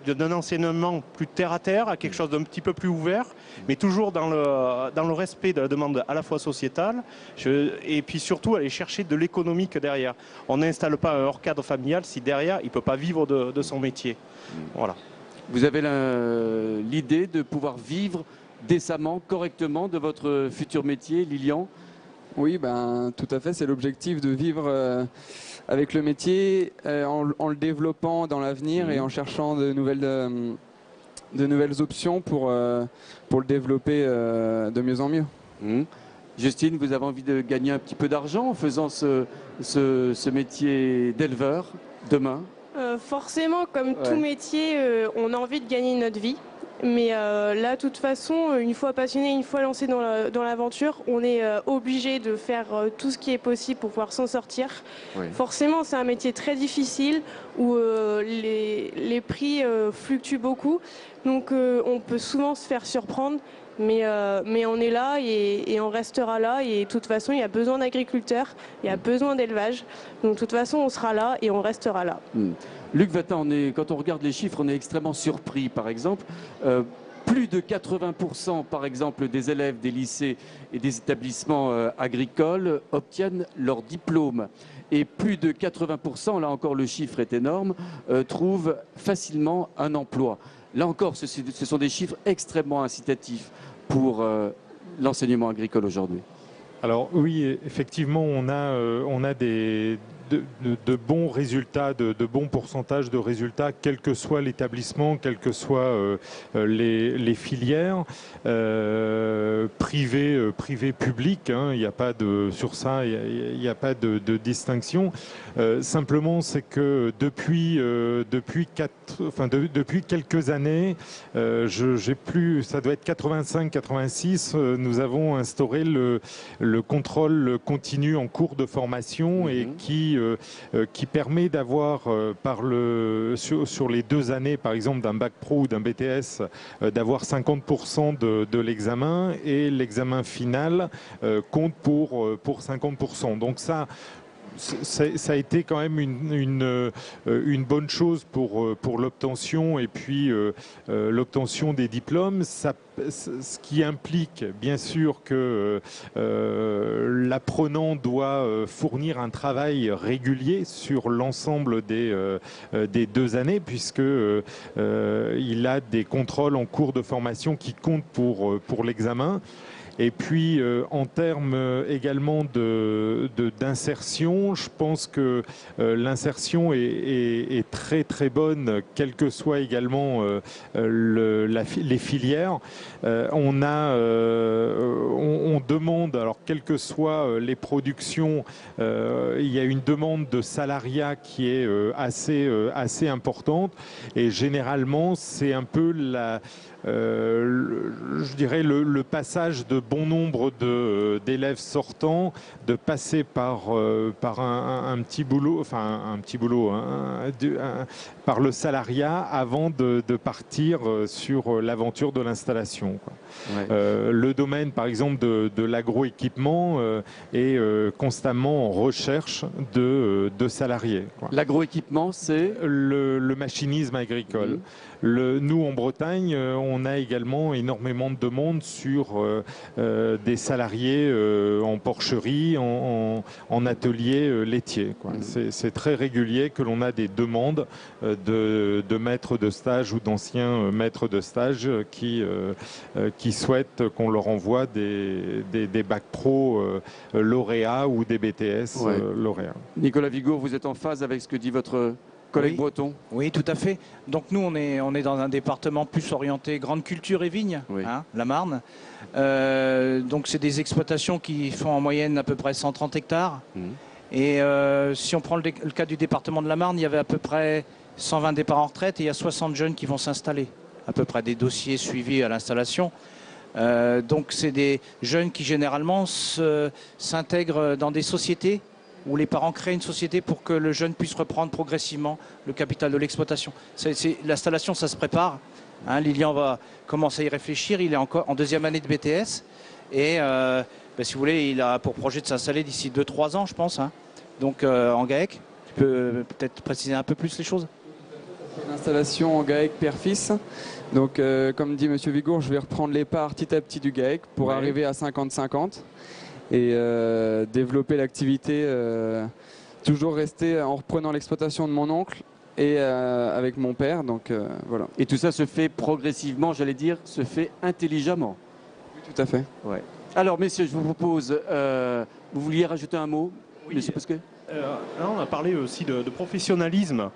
d'un enseignement plus terre à terre à quelque chose d'un petit peu plus ouvert, mais toujours dans le respect de la demande à la fois sociétale et puis surtout aller chercher de l'économique derrière. On n'installe pas un hors cadre familial si derrière il ne peut pas vivre de son métier. Voilà. Vous avez l'idée de pouvoir vivre décemment, correctement de votre futur métier, Lilian ? Oui, tout à fait. C'est l'objectif de vivre avec le métier en le développant dans l'avenir et en cherchant de nouvelles options pour le développer de mieux en mieux. Justine, vous avez envie de gagner un petit peu d'argent en faisant ce métier d'éleveur demain ? Forcément, comme tout métier, on a envie de gagner notre vie. Mais là, de toute façon, une fois passionné, une fois lancé dans l'aventure, on est obligé de faire tout ce qui est possible pour pouvoir s'en sortir. Oui. Forcément, c'est un métier très difficile où les prix fluctuent beaucoup. Donc, on peut souvent se faire surprendre. Mais on est là et on restera là. Et de toute façon, il y a besoin d'agriculteurs, il y a besoin d'élevage. Donc, de toute façon, on sera là et on restera là. Luc Vatin, quand on regarde les chiffres, on est extrêmement surpris. Par exemple, plus de 80% par exemple des élèves des lycées et des établissements agricoles obtiennent leur diplôme. Et plus de 80%, là encore le chiffre est énorme, trouvent facilement un emploi. Là encore, ce sont des chiffres extrêmement incitatifs pour l'enseignement agricole aujourd'hui. Alors oui, effectivement, on a de bons résultats, de bons pourcentages de résultats, quel que soit l'établissement, quelles que soient les filières, privé, public. Hein, il n'y a pas sur ça, il n'y a pas de distinction. Simplement, c'est que depuis quelques années, ça doit être 85-86, nous avons instauré le contrôle continu en cours de formation et qui permet d'avoir sur les 2 années par exemple d'un bac pro ou d'un BTS d'avoir 50% de l'examen et l'examen final compte pour 50%. Donc ça, ça a été quand même une bonne chose pour l'obtention et puis l'obtention des diplômes. Ce qui implique bien sûr que l'apprenant doit fournir un travail régulier sur l'ensemble des 2 années, puisque il a des contrôles en cours de formation qui comptent pour l'examen. Et puis, en termes également d'insertion, je pense que l'insertion est très très bonne, quelles que soient également les filières. On demande, alors quelles que soient les productions, il y a une demande de salariat qui est assez importante. Et généralement, c'est un peu je dirais le passage de bon nombre d'élèves sortants, de passer par un petit boulot, par le salariat avant de partir sur l'aventure de l'installation. Ouais. Le domaine, par exemple, de l'agroéquipement est constamment en recherche de salariés. L'agroéquipement, c'est le machinisme agricole. Nous, en Bretagne, on a également énormément de demandes sur des salariés en porcherie, en atelier laitier. C'est très régulier que l'on a des demandes de maîtres de stage ou d'anciens maîtres de stage qui souhaitent qu'on leur envoie des bacs pro lauréats ou des BTS lauréats. Nicolas Vigo, vous êtes en phase avec ce que dit votre collègue breton? Oui, tout à fait. Donc nous, on est dans un département plus orienté grande culture et vigne, la Marne. Donc c'est des exploitations qui font en moyenne à peu près 130 hectares. Et si on prend le cas du département de la Marne, il y avait à peu près 120 départs en retraite et il y a 60 jeunes qui vont s'installer. À peu près des dossiers suivis à l'installation. Donc c'est des jeunes qui généralement s'intègrent dans des sociétés où les parents créent une société pour que le jeune puisse reprendre progressivement le capital de l'exploitation. L'installation, ça se prépare. Lilian va commencer à y réfléchir. Il est encore en 2e année de BTS. Et si vous voulez, il a pour projet de s'installer d'ici 2-3 ans, je pense. Donc en GAEC, tu peux peut-être préciser un peu plus les choses? Une installation en GAEC père-fils. Donc comme dit M. Vigour, je vais reprendre les parts petit à petit du GAEC pour arriver à 50-50. Et développer l'activité, toujours rester en reprenant l'exploitation de mon oncle et avec mon père. Donc voilà. Et tout ça se fait progressivement, j'allais dire, se fait intelligemment. Oui, tout à fait. Ouais. Alors messieurs, je vous propose, vous vouliez rajouter un mot, monsieur Pesquet? Là, on a parlé aussi de professionnalisme,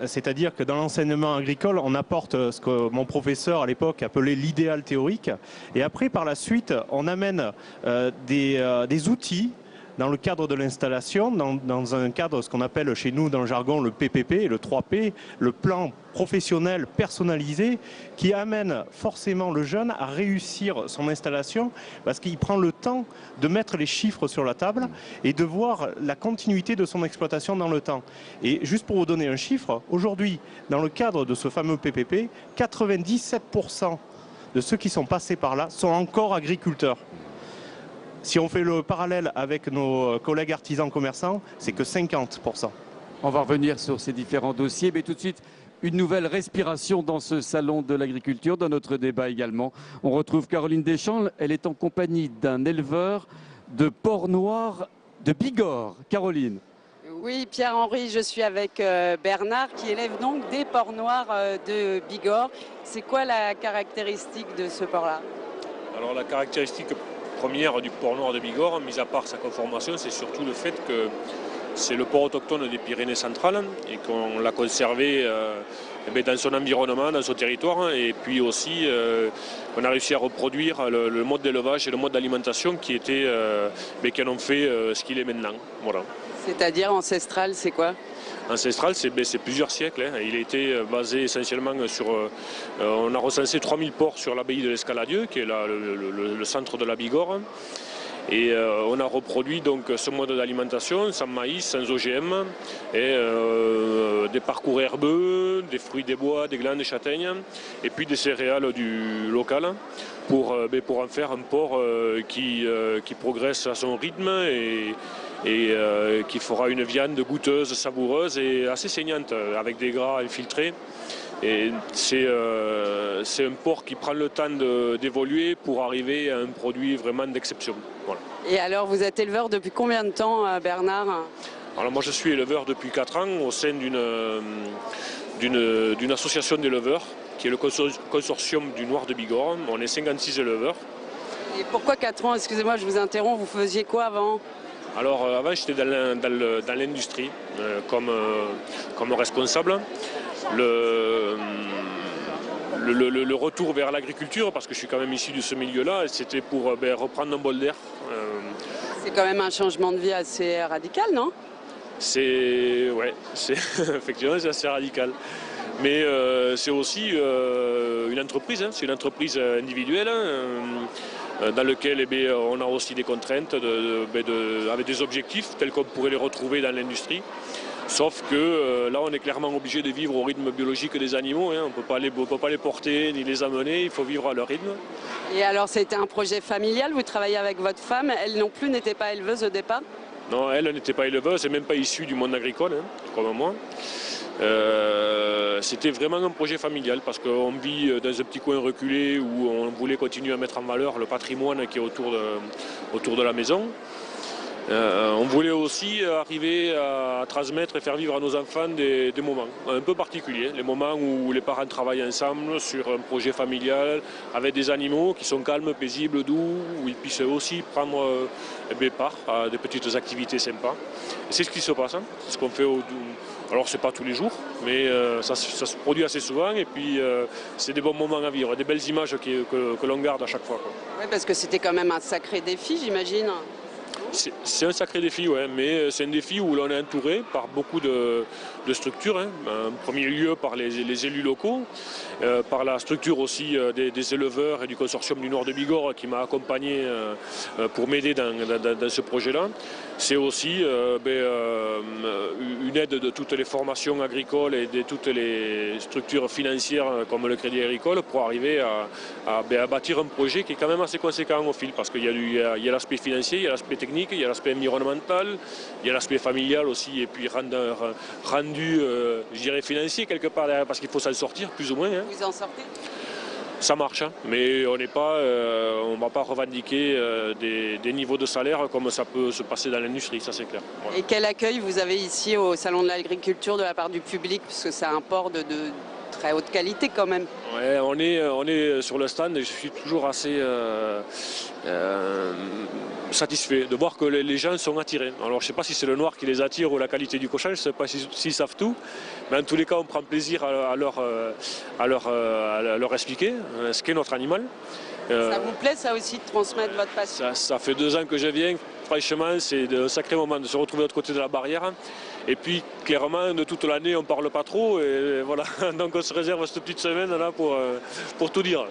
c'est-à-dire que dans l'enseignement agricole, on apporte ce que mon professeur à l'époque appelait l'idéal théorique, et après, par la suite, on amène des outils dans le cadre de l'installation, dans un cadre, ce qu'on appelle chez nous dans le jargon le PPP, le 3P, le plan professionnel personnalisé, qui amène forcément le jeune à réussir son installation parce qu'il prend le temps de mettre les chiffres sur la table et de voir la continuité de son exploitation dans le temps. Et juste pour vous donner un chiffre, aujourd'hui, dans le cadre de ce fameux PPP, 97% de ceux qui sont passés par là sont encore agriculteurs. Si on fait le parallèle avec nos collègues artisans commerçants, c'est que 50%. On va revenir sur ces différents dossiers, mais tout de suite, une nouvelle respiration dans ce salon de l'agriculture, dans notre débat également. On retrouve Caroline Deschamps, elle est en compagnie d'un éleveur de porc noir de Bigorre. Caroline. Oui, Pierre-Henri, je suis avec Bernard qui élève donc des porcs noirs de Bigorre. C'est quoi la caractéristique de ce porc-là? Alors la caractéristique première du porc noir de Bigorre, mis à part sa conformation, c'est surtout le fait que c'est le porc autochtone des Pyrénées centrales et qu'on l'a conservé dans son environnement, dans son territoire, et puis aussi on a réussi à reproduire le mode d'élevage et le mode d'alimentation qui en ont fait ce qu'il est maintenant. Voilà. C'est-à-dire ancestral, c'est quoi? Ancestral, c'est plusieurs siècles. Il a été basé essentiellement sur... on a recensé 3000 porcs sur l'abbaye de l'Escaladieu, qui est là, le centre de la Bigorre. Et on a reproduit donc ce mode d'alimentation sans maïs, sans OGM, et des parcours herbeux, des fruits des bois, des glands, des châtaignes, et puis des céréales du local pour en faire un porc qui progresse à son rythme et et qui fera une viande goûteuse, savoureuse et assez saignante avec des gras infiltrés. Et c'est un porc qui prend le temps d'évoluer pour arriver à un produit vraiment d'exception. Voilà. Et alors, vous êtes éleveur depuis combien de temps, Bernard? Alors moi je suis éleveur depuis 4 ans au sein d'une association d'éleveurs qui est le consortium du Noir de Bigorre. On est 56 éleveurs. Et pourquoi 4 ans? Excusez-moi, je vous interromps, vous faisiez quoi avant? Alors avant j'étais dans l'industrie comme responsable. Le retour vers l'agriculture, parce que je suis quand même issu de ce milieu-là, c'était pour reprendre un bol d'air. C'est quand même un changement de vie assez radical, non? Effectivement, c'est assez radical. Mais c'est aussi une entreprise, hein, c'est une entreprise individuelle dans laquelle on a aussi des contraintes avec des objectifs tels qu'on pourrait les retrouver dans l'industrie. Sauf que là, on est clairement obligé de vivre au rythme biologique des animaux. Hein. On ne peut pas les porter ni les amener, il faut vivre à leur rythme. Et alors, c'était un projet familial, vous travaillez avec votre femme, elle non plus n'était pas éleveuse au départ? Non, elle n'était pas éleveuse, elle n'est même pas issue du monde agricole, hein, comme moi. C'était vraiment un projet familial parce qu'on vit dans un petit coin reculé où on voulait continuer à mettre en valeur le patrimoine qui est autour de la maison. On voulait aussi arriver à transmettre et faire vivre à nos enfants des moments un peu particuliers, les moments où les parents travaillent ensemble sur un projet familial avec des animaux qui sont calmes, paisibles, doux, où ils puissent aussi prendre part à des petites activités sympas. Et c'est ce qui se passe, hein. C'est ce qu'on fait alors c'est pas tous les jours, mais ça se produit assez souvent et puis c'est des bons moments à vivre, des belles images que l'on garde à chaque fois, quoi. Oui, parce que c'était quand même un sacré défi, j'imagine. C'est un sacré défi, ouais, mais c'est un défi où l'on est entouré par beaucoup de structures, hein. En premier lieu par les élus locaux, par la structure aussi des éleveurs et du consortium du Nord de Bigorre qui m'a accompagné pour m'aider dans ce projet-là. C'est aussi une aide de toutes les formations agricoles et de toutes les structures financières comme le Crédit Agricole pour arriver à bâtir un projet qui est quand même assez conséquent au fil, parce qu'il y a l'aspect financier, il y a l'aspect technique, il y a l'aspect environnemental, il y a l'aspect familial aussi, et puis rendu, je dirais, financier quelque part derrière, parce qu'il faut s'en sortir plus ou moins, hein. Vous en sortez? Ça marche, hein, mais on ne va pas revendiquer des niveaux de salaire comme ça peut se passer dans l'industrie, ça c'est clair. Voilà. Et quel accueil vous avez ici au Salon de l'Agriculture de la part du public, parce que c'est un port de très haute qualité quand même? Ouais, on est sur le stand et je suis toujours assez satisfait de voir que les gens sont attirés. Alors je ne sais pas si c'est le noir qui les attire ou la qualité du cochon, je ne sais pas s'ils savent tout, mais en tous les cas on prend plaisir à leur expliquer ce qu'est notre animal. Ça vous plaît ça aussi de transmettre votre passion? Ça fait 2 ans que je viens, franchement c'est un sacré moment de se retrouver de l'autre côté de la barrière. Et puis clairement de toute l'année on ne parle pas trop et voilà, donc on se réserve cette petite semaine là pour tout dire.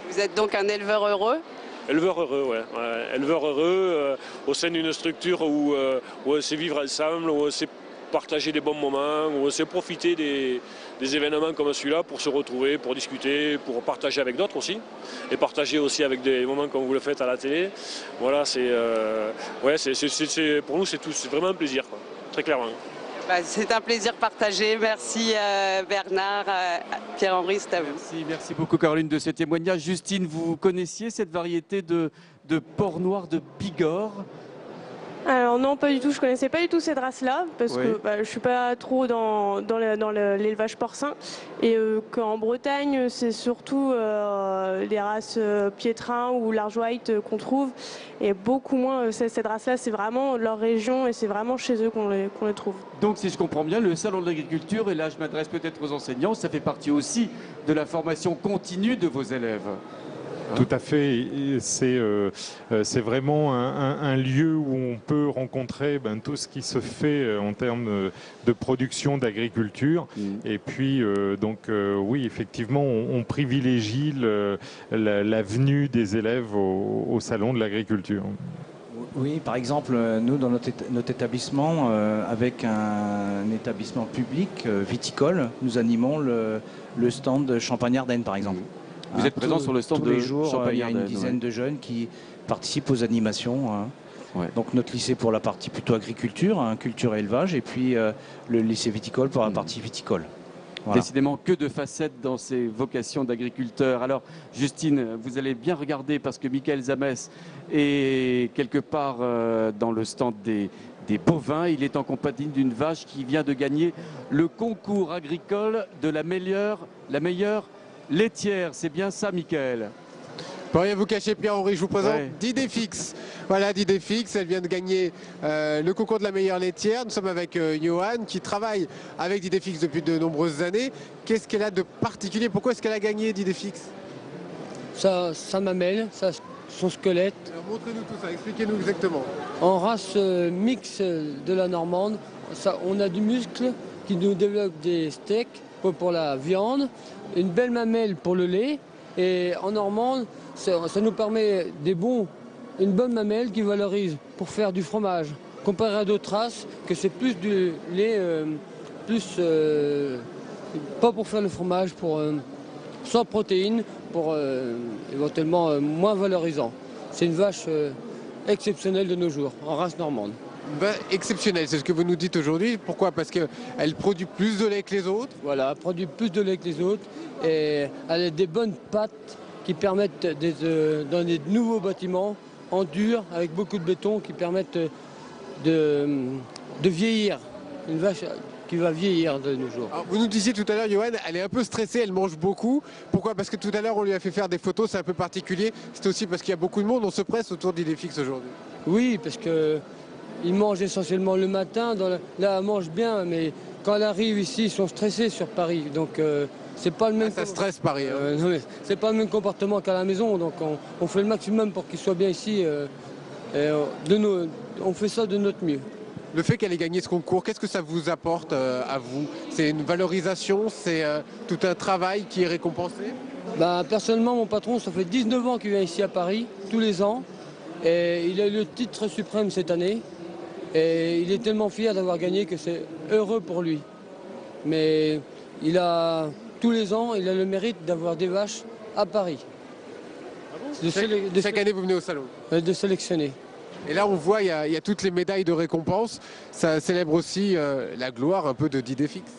Vous êtes donc un éleveur heureux? Éleveur heureux, ouais. Éleveur heureux au sein d'une structure où on sait vivre ensemble, où on sait partager des bons moments, où on sait profiter des événements comme celui-là pour se retrouver, pour discuter, pour partager avec d'autres aussi, et partager aussi avec des moments comme vous le faites à la télé. Voilà, pour nous c'est vraiment un plaisir, quoi. Très clairement. C'est un plaisir partagé. Merci Bernard, Pierre-Henri, c'est à vous. Merci beaucoup Caroline de ce témoignage. Justine, vous connaissiez cette variété de porc noir de Bigorre? Alors non, pas du tout. Je connaissais pas du tout cette race-là parce que je suis pas trop dans l'élevage porcin et qu'en Bretagne c'est surtout les races piétrin ou large white qu'on trouve et beaucoup moins cette race-là. C'est vraiment leur région et c'est vraiment chez eux qu'on les trouve. Donc si je comprends bien, le salon de l'agriculture, et là je m'adresse peut-être aux enseignants, ça fait partie aussi de la formation continue de vos élèves. Tout à fait, c'est vraiment un lieu où on peut rencontrer tout ce qui se fait en termes de production d'agriculture. Et puis, oui, effectivement, on privilégie la venue des élèves au salon de l'agriculture. Oui, par exemple, nous, dans notre établissement, avec un établissement public viticole, nous animons le stand Champagne-Ardenne, par exemple. Vous êtes présent sur le stand tous de les jours, il y a une Champagne-Ardenne, dizaine de jeunes qui participent aux animations. Ouais. Donc notre lycée pour la partie plutôt agriculture, hein, culture et élevage, et puis le lycée viticole pour la partie viticole. Voilà. Décidément que de facettes dans ces vocations d'agriculteur. Alors Justine, vous allez bien regarder parce que Michael Zamès est quelque part dans le stand des bovins. Il est en compagnie d'une vache qui vient de gagner le concours agricole de la meilleure laitière. C'est bien ça, Michael? Pour rien vous cacher, Pierre-Henri, je vous présente d'Idefix. Voilà, d'Idefix, elle vient de gagner le concours de la meilleure laitière. Nous sommes avec Johan qui travaille avec d'Idefix depuis de nombreuses années. Qu'est-ce qu'elle a de particulier? Pourquoi est-ce qu'elle a gagné d'Idefix? Sa mamelle, son squelette. Montrez-nous tout ça, expliquez-nous exactement. En race mix de la Normande, on a du muscle qui nous développe des steaks pour la viande, une belle mamelle pour le lait. Et en Normande, ça nous permet une bonne mamelle qui valorise pour faire du fromage. Comparé à d'autres races, que c'est plus du lait, pas pour faire le fromage, sans protéines, pour éventuellement moins valorisant. C'est une vache exceptionnelle de nos jours, en race normande. Exceptionnelle, c'est ce que vous nous dites aujourd'hui. Pourquoi? Parce qu'elle produit plus de lait que les autres? Voilà, elle produit plus de lait que les autres et elle a des bonnes pattes qui permettent dans des nouveaux bâtiments en dur avec beaucoup de béton qui permettent de vieillir. Une vache qui va vieillir de nos jours. Alors, vous nous disiez tout à l'heure, Johan, elle est un peu stressée, elle mange beaucoup. Pourquoi? Parce que tout à l'heure, on lui a fait faire des photos, c'est un peu particulier. C'est aussi parce qu'il y a beaucoup de monde, on se presse autour d'Idefix aujourd'hui. Oui, parce qu'ils mangent essentiellement le matin. Là, elle mange bien, mais quand elle arrive ici, ils sont stressés sur Paris. Donc, c'est pas le même. Ça stresse Paris. Non, mais c'est pas le même comportement qu'à la maison. Donc, on fait le maximum pour qu'ils soient bien ici. On fait ça de notre mieux. Le fait qu'elle ait gagné ce concours, qu'est-ce que ça vous apporte à vous? C'est une valorisation, c'est tout un travail qui est récompensé? Personnellement, mon patron, ça fait 19 ans qu'il vient ici à Paris, tous les ans. Et il a eu le titre suprême cette année. Et il est tellement fier d'avoir gagné que c'est heureux pour lui. Mais tous les ans, il a le mérite d'avoir des vaches à Paris. Chaque année, vous venez au salon? De sélectionner. Et là, on voit, il y a toutes les médailles de récompense. Ça célèbre aussi la gloire un peu de d'Idefix.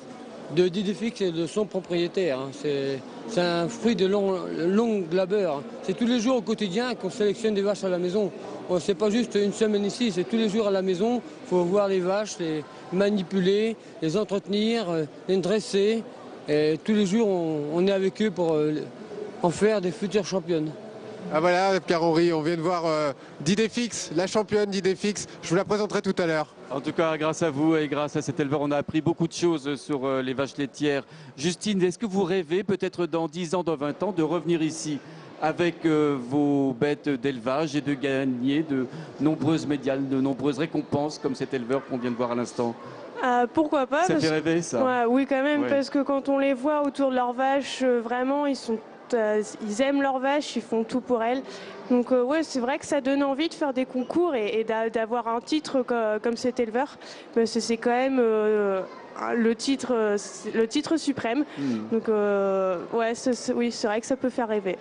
De d'Idefix et de son propriétaire. Hein. C'est un fruit de longue labeur. C'est tous les jours au quotidien qu'on sélectionne des vaches à la maison. Bon, c'est pas juste une semaine ici, c'est tous les jours à la maison. Il faut voir les vaches, les manipuler, les entretenir, les dresser. Et tous les jours, on est avec eux pour en faire des futures championnes. Ah voilà, Pierre-Henri, on vient de voir d'Idefix, la championne d'Idefix. Je vous la présenterai tout à l'heure. En tout cas, grâce à vous et grâce à cet éleveur, on a appris beaucoup de choses sur les vaches laitières. Justine, est-ce que vous rêvez peut-être dans 10 ans, dans 20 ans, de revenir ici avec vos bêtes d'élevage et de gagner de nombreuses médailles, de nombreuses récompenses comme cet éleveur qu'on vient de voir à l'instant? Pourquoi pas? Ça fait rêver, ça? Ouais, oui, quand même, Ouais. parce que quand on les voit autour de leurs vaches, vraiment, ils aiment leurs vaches, ils font tout pour elles. Donc ouais, c'est vrai que ça donne envie de faire des concours et d'avoir un titre comme cet éleveur. C'est quand même le titre suprême. Donc ouais, oui, c'est vrai que ça peut faire rêver.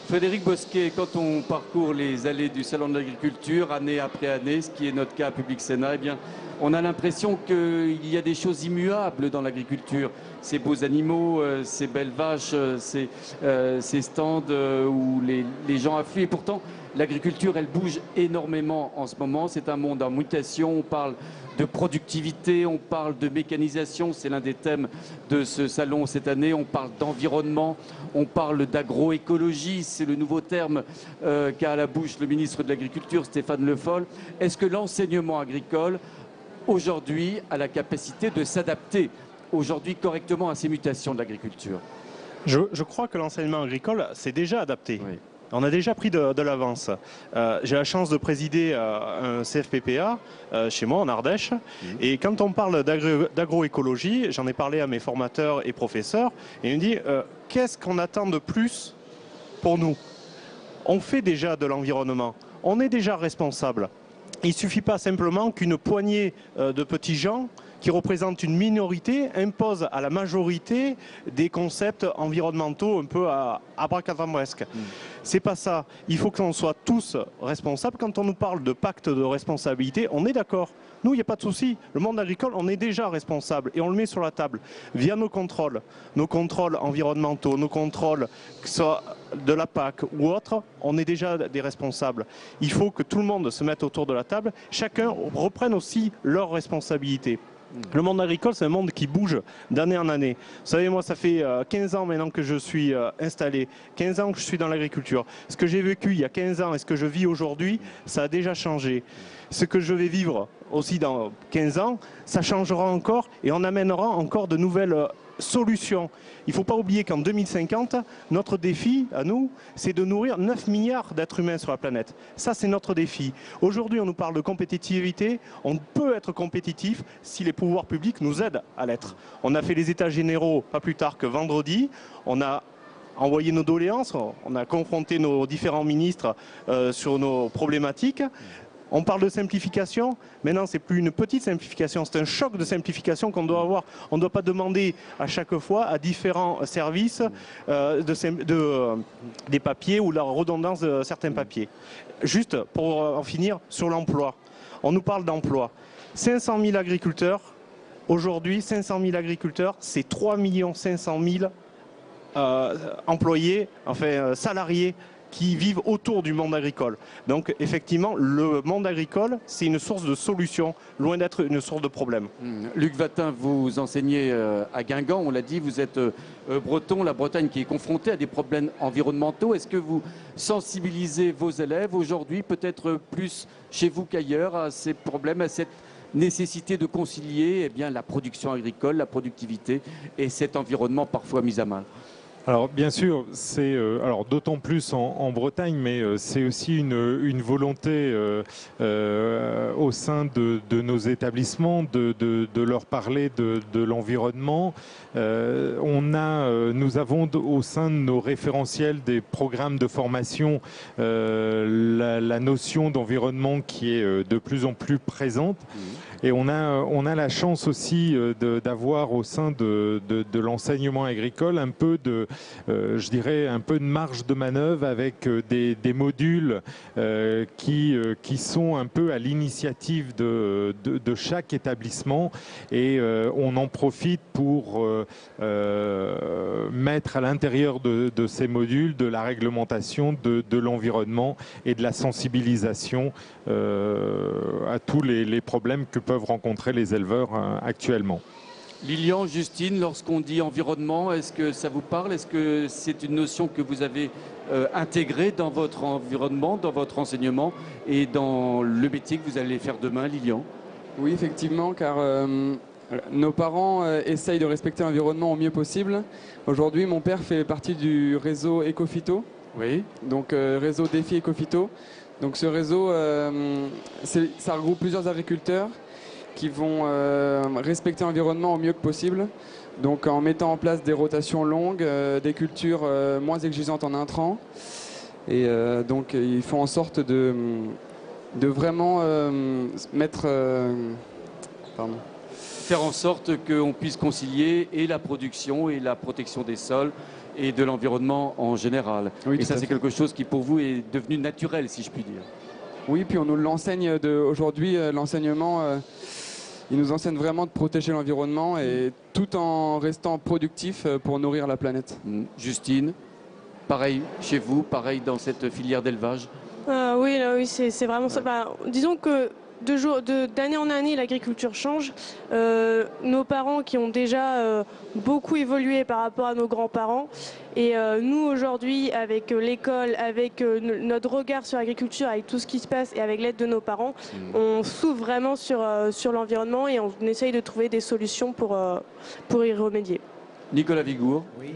Frédéric Bosquet, quand on parcourt les allées du Salon de l'Agriculture, année après année, ce qui est notre cas à Public Sénat, eh bien, on a l'impression qu'il y a des choses immuables dans l'agriculture. Ces beaux animaux, ces belles vaches, ces stands où les gens affluent. Et pourtant, l'agriculture, elle bouge énormément en ce moment. C'est un monde en mutation. On parle de productivité, on parle de mécanisation. C'est l'un des thèmes de ce salon cette année. On parle d'environnement, on parle d'agroécologie. C'est le nouveau terme qu'a à la bouche le ministre de l'Agriculture, Stéphane Le Foll. Est-ce que l'enseignement agricole aujourd'hui a la capacité de s'adapter aujourd'hui correctement à ces mutations de l'agriculture? Je crois que l'enseignement agricole s'est déjà adapté. Oui. On a déjà pris de l'avance. J'ai la chance de présider un CFPPA chez moi en Ardèche. Et quand on parle d'agroécologie, j'en ai parlé à mes formateurs et professeurs, et ils me disent qu'est-ce qu'on attend de plus pour nous? On fait déjà de l'environnement, on est déjà responsable. Il ne suffit pas simplement qu'une poignée de petits gens qui représente une minorité, impose à la majorité des concepts environnementaux un peu abracadabresques. C'est pas ça. Il faut qu'on soit tous responsables. Quand on nous parle de pacte de responsabilité, on est d'accord. Nous, il n'y a pas de souci. Le monde agricole, on est déjà responsable et on le met sur la table via nos contrôles environnementaux, nos contrôles, que ce soit de la PAC ou autre, on est déjà des responsables. Il faut que tout le monde se mette autour de la table, chacun reprenne aussi leurs responsabilités. Le monde agricole, c'est un monde qui bouge d'année en année. Vous savez, moi, ça fait 15 ans maintenant que je suis installé, 15 ans que je suis dans l'agriculture. Ce que j'ai vécu il y a 15 ans et ce que je vis aujourd'hui, ça a déjà changé. Ce que je vais vivre aussi dans 15 ans, ça changera encore et on amènera encore de nouvelles solutions. Il ne faut pas oublier qu'en 2050, notre défi à nous, c'est de nourrir 9 milliards d'êtres humains sur la planète. Ça, c'est notre défi. Aujourd'hui, on nous parle de compétitivité. On peut être compétitif si les pouvoirs publics nous aident à l'être. On a fait les états généraux pas plus tard que vendredi. On a envoyé nos doléances. On a confronté nos différents ministres sur nos problématiques. On parle de simplification, mais non, c'est plus une petite simplification, c'est un choc de simplification qu'on doit avoir. On ne doit pas demander à chaque fois à différents services des papiers ou la redondance de certains papiers. Juste pour en finir sur l'emploi. On nous parle d'emploi. 500 000 agriculteurs, aujourd'hui 500 000 agriculteurs, c'est 3 500 000 employés, enfin salariés, qui vivent autour du monde agricole. Donc effectivement, le monde agricole, c'est une source de solutions, loin d'être une source de problèmes. Luc Vatin, vous enseignez à Guingamp, on l'a dit, vous êtes breton, la Bretagne qui est confrontée à des problèmes environnementaux. Est-ce que vous sensibilisez vos élèves aujourd'hui, peut-être plus chez vous qu'ailleurs, à ces problèmes, à cette nécessité de concilier la production agricole, la productivité et cet environnement parfois mis à mal? Alors bien sûr, c'est d'autant plus en Bretagne, mais c'est aussi une volonté au sein de nos établissements de leur parler de l'environnement. Nous avons au sein de nos référentiels des programmes de formation la notion d'environnement qui est de plus en plus présente. Et on a la chance aussi d'avoir au sein de l'enseignement agricole un peu je dirais un peu de marge de manœuvre avec des modules qui sont un peu à l'initiative de chaque établissement, et on en profite pour mettre à l'intérieur de ces modules de la réglementation de l'environnement et de la sensibilisation à tous les problèmes que peuvent rencontrer les éleveurs actuellement. Lilian, Justine, lorsqu'on dit environnement, est-ce que ça vous parle? Est-ce que c'est une notion que vous avez intégrée dans votre environnement, dans votre enseignement et dans le métier que vous allez faire demain, Lilian? Oui, effectivement, car nos parents essayent de respecter l'environnement au mieux possible. Aujourd'hui, mon père fait partie du réseau Ecophyto, oui. Donc réseau Défi Ecophyto. Donc ce réseau, ça regroupe plusieurs agriculteurs qui vont respecter l'environnement au mieux que possible, donc en mettant en place des rotations longues, des cultures moins exigeantes en intrants, et donc ils font en sorte de vraiment faire en sorte qu'on puisse concilier et la production et la protection des sols et de l'environnement en général. Oui, et ça, c'est quelque chose qui pour vous est devenu naturel, si je puis dire. Oui, puis on nous l'enseigne aujourd'hui, l'enseignement. Il nous enseigne vraiment de protéger l'environnement et tout en restant productif pour nourrir la planète. Justine, pareil chez vous, pareil dans cette filière d'élevage? Oui, c'est vraiment ça. Disons que d'année en année, l'agriculture change. Nos parents qui ont déjà beaucoup évolué par rapport à nos grands-parents. Et nous, aujourd'hui, avec l'école, avec notre regard sur l'agriculture, avec tout ce qui se passe et avec l'aide de nos parents, on s'ouvre vraiment sur l'environnement et on essaye de trouver des solutions pour y remédier. Nicolas Vigour. Oui,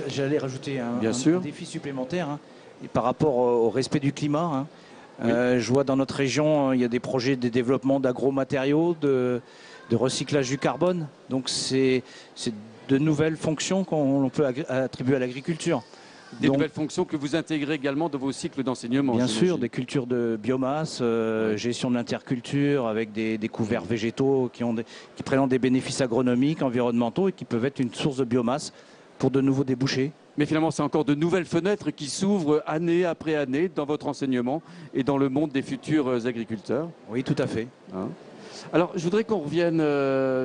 j'allais rajouter un défi supplémentaire et par rapport au respect du climat. Oui. Je vois dans notre région, il y a des projets de développement d'agromatériaux, de recyclage du carbone. Donc c'est de nouvelles fonctions qu'on peut attribuer à l'agriculture. Des nouvelles fonctions que vous intégrez également dans vos cycles d'enseignement. Bien sûr, des cultures de biomasse, gestion de l'interculture avec des couverts végétaux qui présentent des bénéfices agronomiques, environnementaux et qui peuvent être une source de biomasse pour de nouveaux débouchés. Mais finalement, c'est encore de nouvelles fenêtres qui s'ouvrent année après année dans votre enseignement et dans le monde des futurs agriculteurs. Oui, tout à fait. Hein? Alors, je voudrais qu'on revienne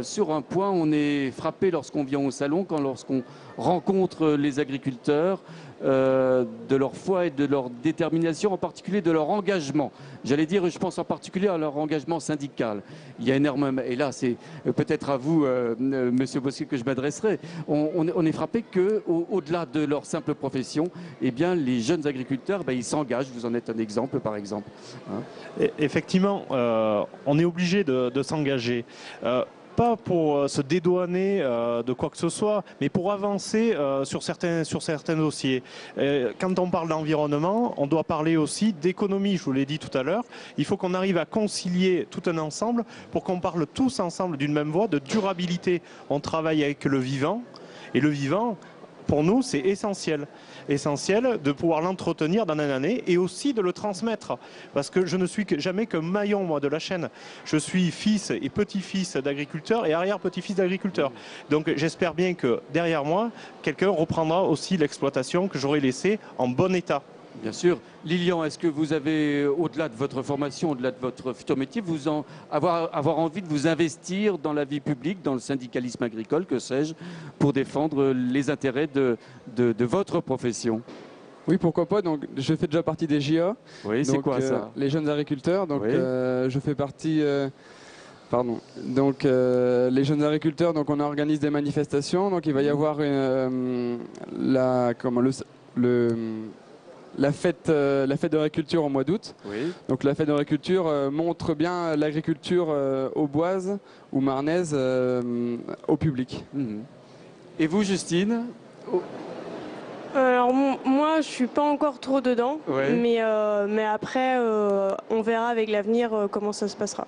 sur un point. On est frappé lorsqu'on vient au salon, lorsqu'on rencontre les agriculteurs, de leur foi et de leur détermination, en particulier de leur engagement. J'allais dire, je pense en particulier à leur engagement syndical. Il y a énormément, et là c'est peut-être à vous, Monsieur Bosquet, que je m'adresserai. On est frappé qu'au-delà de leur simple profession, eh bien, les jeunes agriculteurs, ils s'engagent. Vous en êtes un exemple, par exemple. Hein? Effectivement, on est obligé de s'engager. Pas pour se dédouaner de quoi que ce soit, mais pour avancer sur certains dossiers. Quand on parle d'environnement, on doit parler aussi d'économie, je vous l'ai dit tout à l'heure. Il faut qu'on arrive à concilier tout un ensemble pour qu'on parle tous ensemble d'une même voix de durabilité. On travaille avec le vivant, et le vivant, pour nous, c'est essentiel. Essentiel de pouvoir l'entretenir dans une année et aussi de le transmettre. Parce que je ne suis jamais qu'un maillon, moi, de la chaîne. Je suis fils et petit-fils d'agriculteurs et arrière-petit-fils d'agriculteurs. Donc j'espère bien que derrière moi, quelqu'un reprendra aussi l'exploitation que j'aurais laissée en bon état. Bien sûr. Lilian, est-ce que vous avez, au-delà de votre formation, au-delà de votre futur métier, avoir envie de vous investir dans la vie publique, dans le syndicalisme agricole, que sais-je, pour défendre les intérêts de votre profession? Oui, pourquoi pas. Donc, je fais déjà partie des JA. Oui, c'est quoi ça? Les jeunes agriculteurs. Donc, oui. Je fais partie... Pardon. Donc, les jeunes agriculteurs, donc, on organise des manifestations. Donc, il va y avoir la fête de l'agriculture au mois d'août. Oui. Donc la fête de l'agriculture montre bien l'agriculture auboise ou marnaise au public. Et vous, Justine? Alors moi, je suis pas encore trop dedans, ouais. mais après, on verra avec l'avenir comment ça se passera.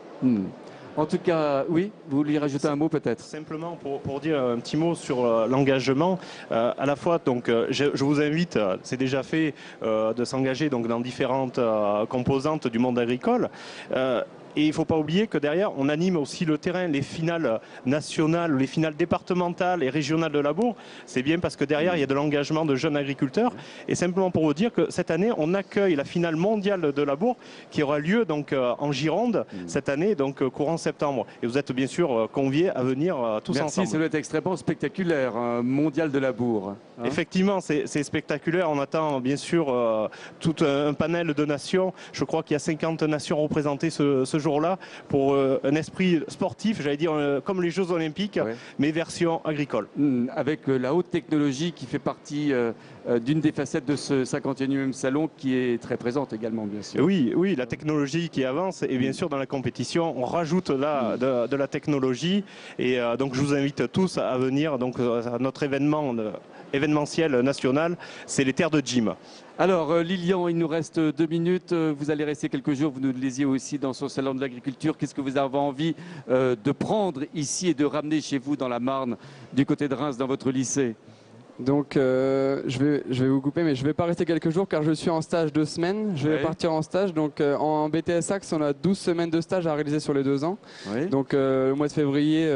En tout cas, oui, vous vouliez rajouter un mot peut-être? Simplement pour dire un petit mot sur l'engagement. À la fois, donc, je vous invite, c'est déjà fait, de s'engager donc dans différentes composantes du monde agricole. Et il ne faut pas oublier que derrière, on anime aussi le terrain, les finales nationales, les finales départementales et régionales de labour. C'est bien parce que derrière, il y a de l'engagement de jeunes agriculteurs. Et simplement pour vous dire que cette année, on accueille la finale mondiale de labour qui aura lieu donc en Gironde cette année, donc courant septembre. Et vous êtes bien sûr conviés à venir tous ensemble. Merci, ça doit être extrêmement spectaculaire, un mondial de labour. Hein? Effectivement, c'est spectaculaire. On attend bien sûr tout un panel de nations. Je crois qu'il y a 50 nations représentées ce jour-là pour un esprit sportif, j'allais dire comme les Jeux Olympiques, ouais. Mais version agricole. Avec la haute technologie qui fait partie d'une des facettes de ce 51e salon qui est très présente également, bien sûr. Oui, la technologie qui avance et bien sûr dans la compétition, on rajoute là de la technologie et donc je vous invite tous à venir donc, à notre événementiel national, c'est les terres de Jim. Alors Lilian, il nous reste 2 minutes, vous allez rester quelques jours, vous nous le disiez aussi dans ce salon de l'agriculture. Qu'est-ce que vous avez envie de prendre ici et de ramener chez vous dans la Marne, du côté de Reims, dans votre lycée? Donc je vais vous couper, mais je ne vais pas rester quelques jours car je suis en stage 2 semaines. Je vais partir en stage. Donc en BTS Axe, on a 12 semaines de stage à réaliser sur les 2 ans. Oui. Donc le mois de février,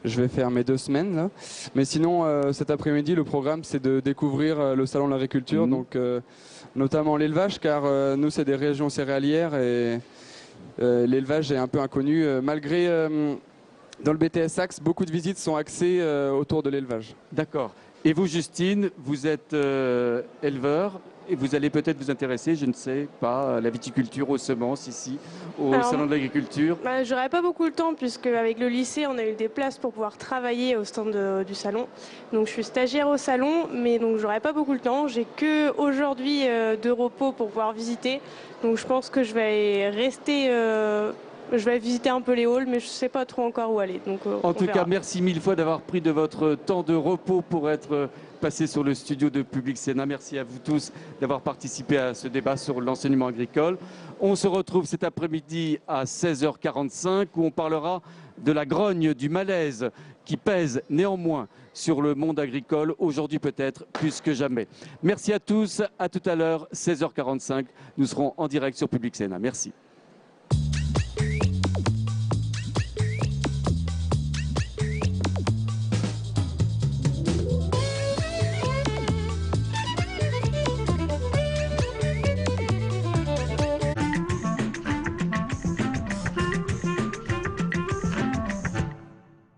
je vais faire mes 2 semaines. Là. Mais sinon, cet après-midi, le programme, c'est de découvrir le salon de l'agriculture, donc notamment l'élevage, car nous, c'est des régions céréalières et l'élevage est un peu inconnu. Malgré, dans le BTS Axe, beaucoup de visites sont axées autour de l'élevage. D'accord. Et vous, Justine, vous êtes éleveur et vous allez peut-être vous intéresser, je ne sais pas, à la viticulture, aux semences ici, au salon de l'agriculture. J'aurais pas beaucoup le temps puisque avec le lycée, on a eu des places pour pouvoir travailler au stand du salon. Donc je suis stagiaire au salon, mais donc j'aurais pas beaucoup le temps. J'ai que aujourd'hui de repos pour pouvoir visiter. Donc je pense que je vais rester Je vais visiter un peu les halls, mais je ne sais pas trop encore où aller. Donc, en tout cas, merci mille fois d'avoir pris de votre temps de repos pour être passé sur le studio de Public Sénat. Merci à vous tous d'avoir participé à ce débat sur l'enseignement agricole. On se retrouve cet après-midi à 16h45 où on parlera de la grogne, du malaise qui pèse néanmoins sur le monde agricole, aujourd'hui peut-être plus que jamais. Merci à tous, à tout à l'heure, 16h45. Nous serons en direct sur Public Sénat. Merci.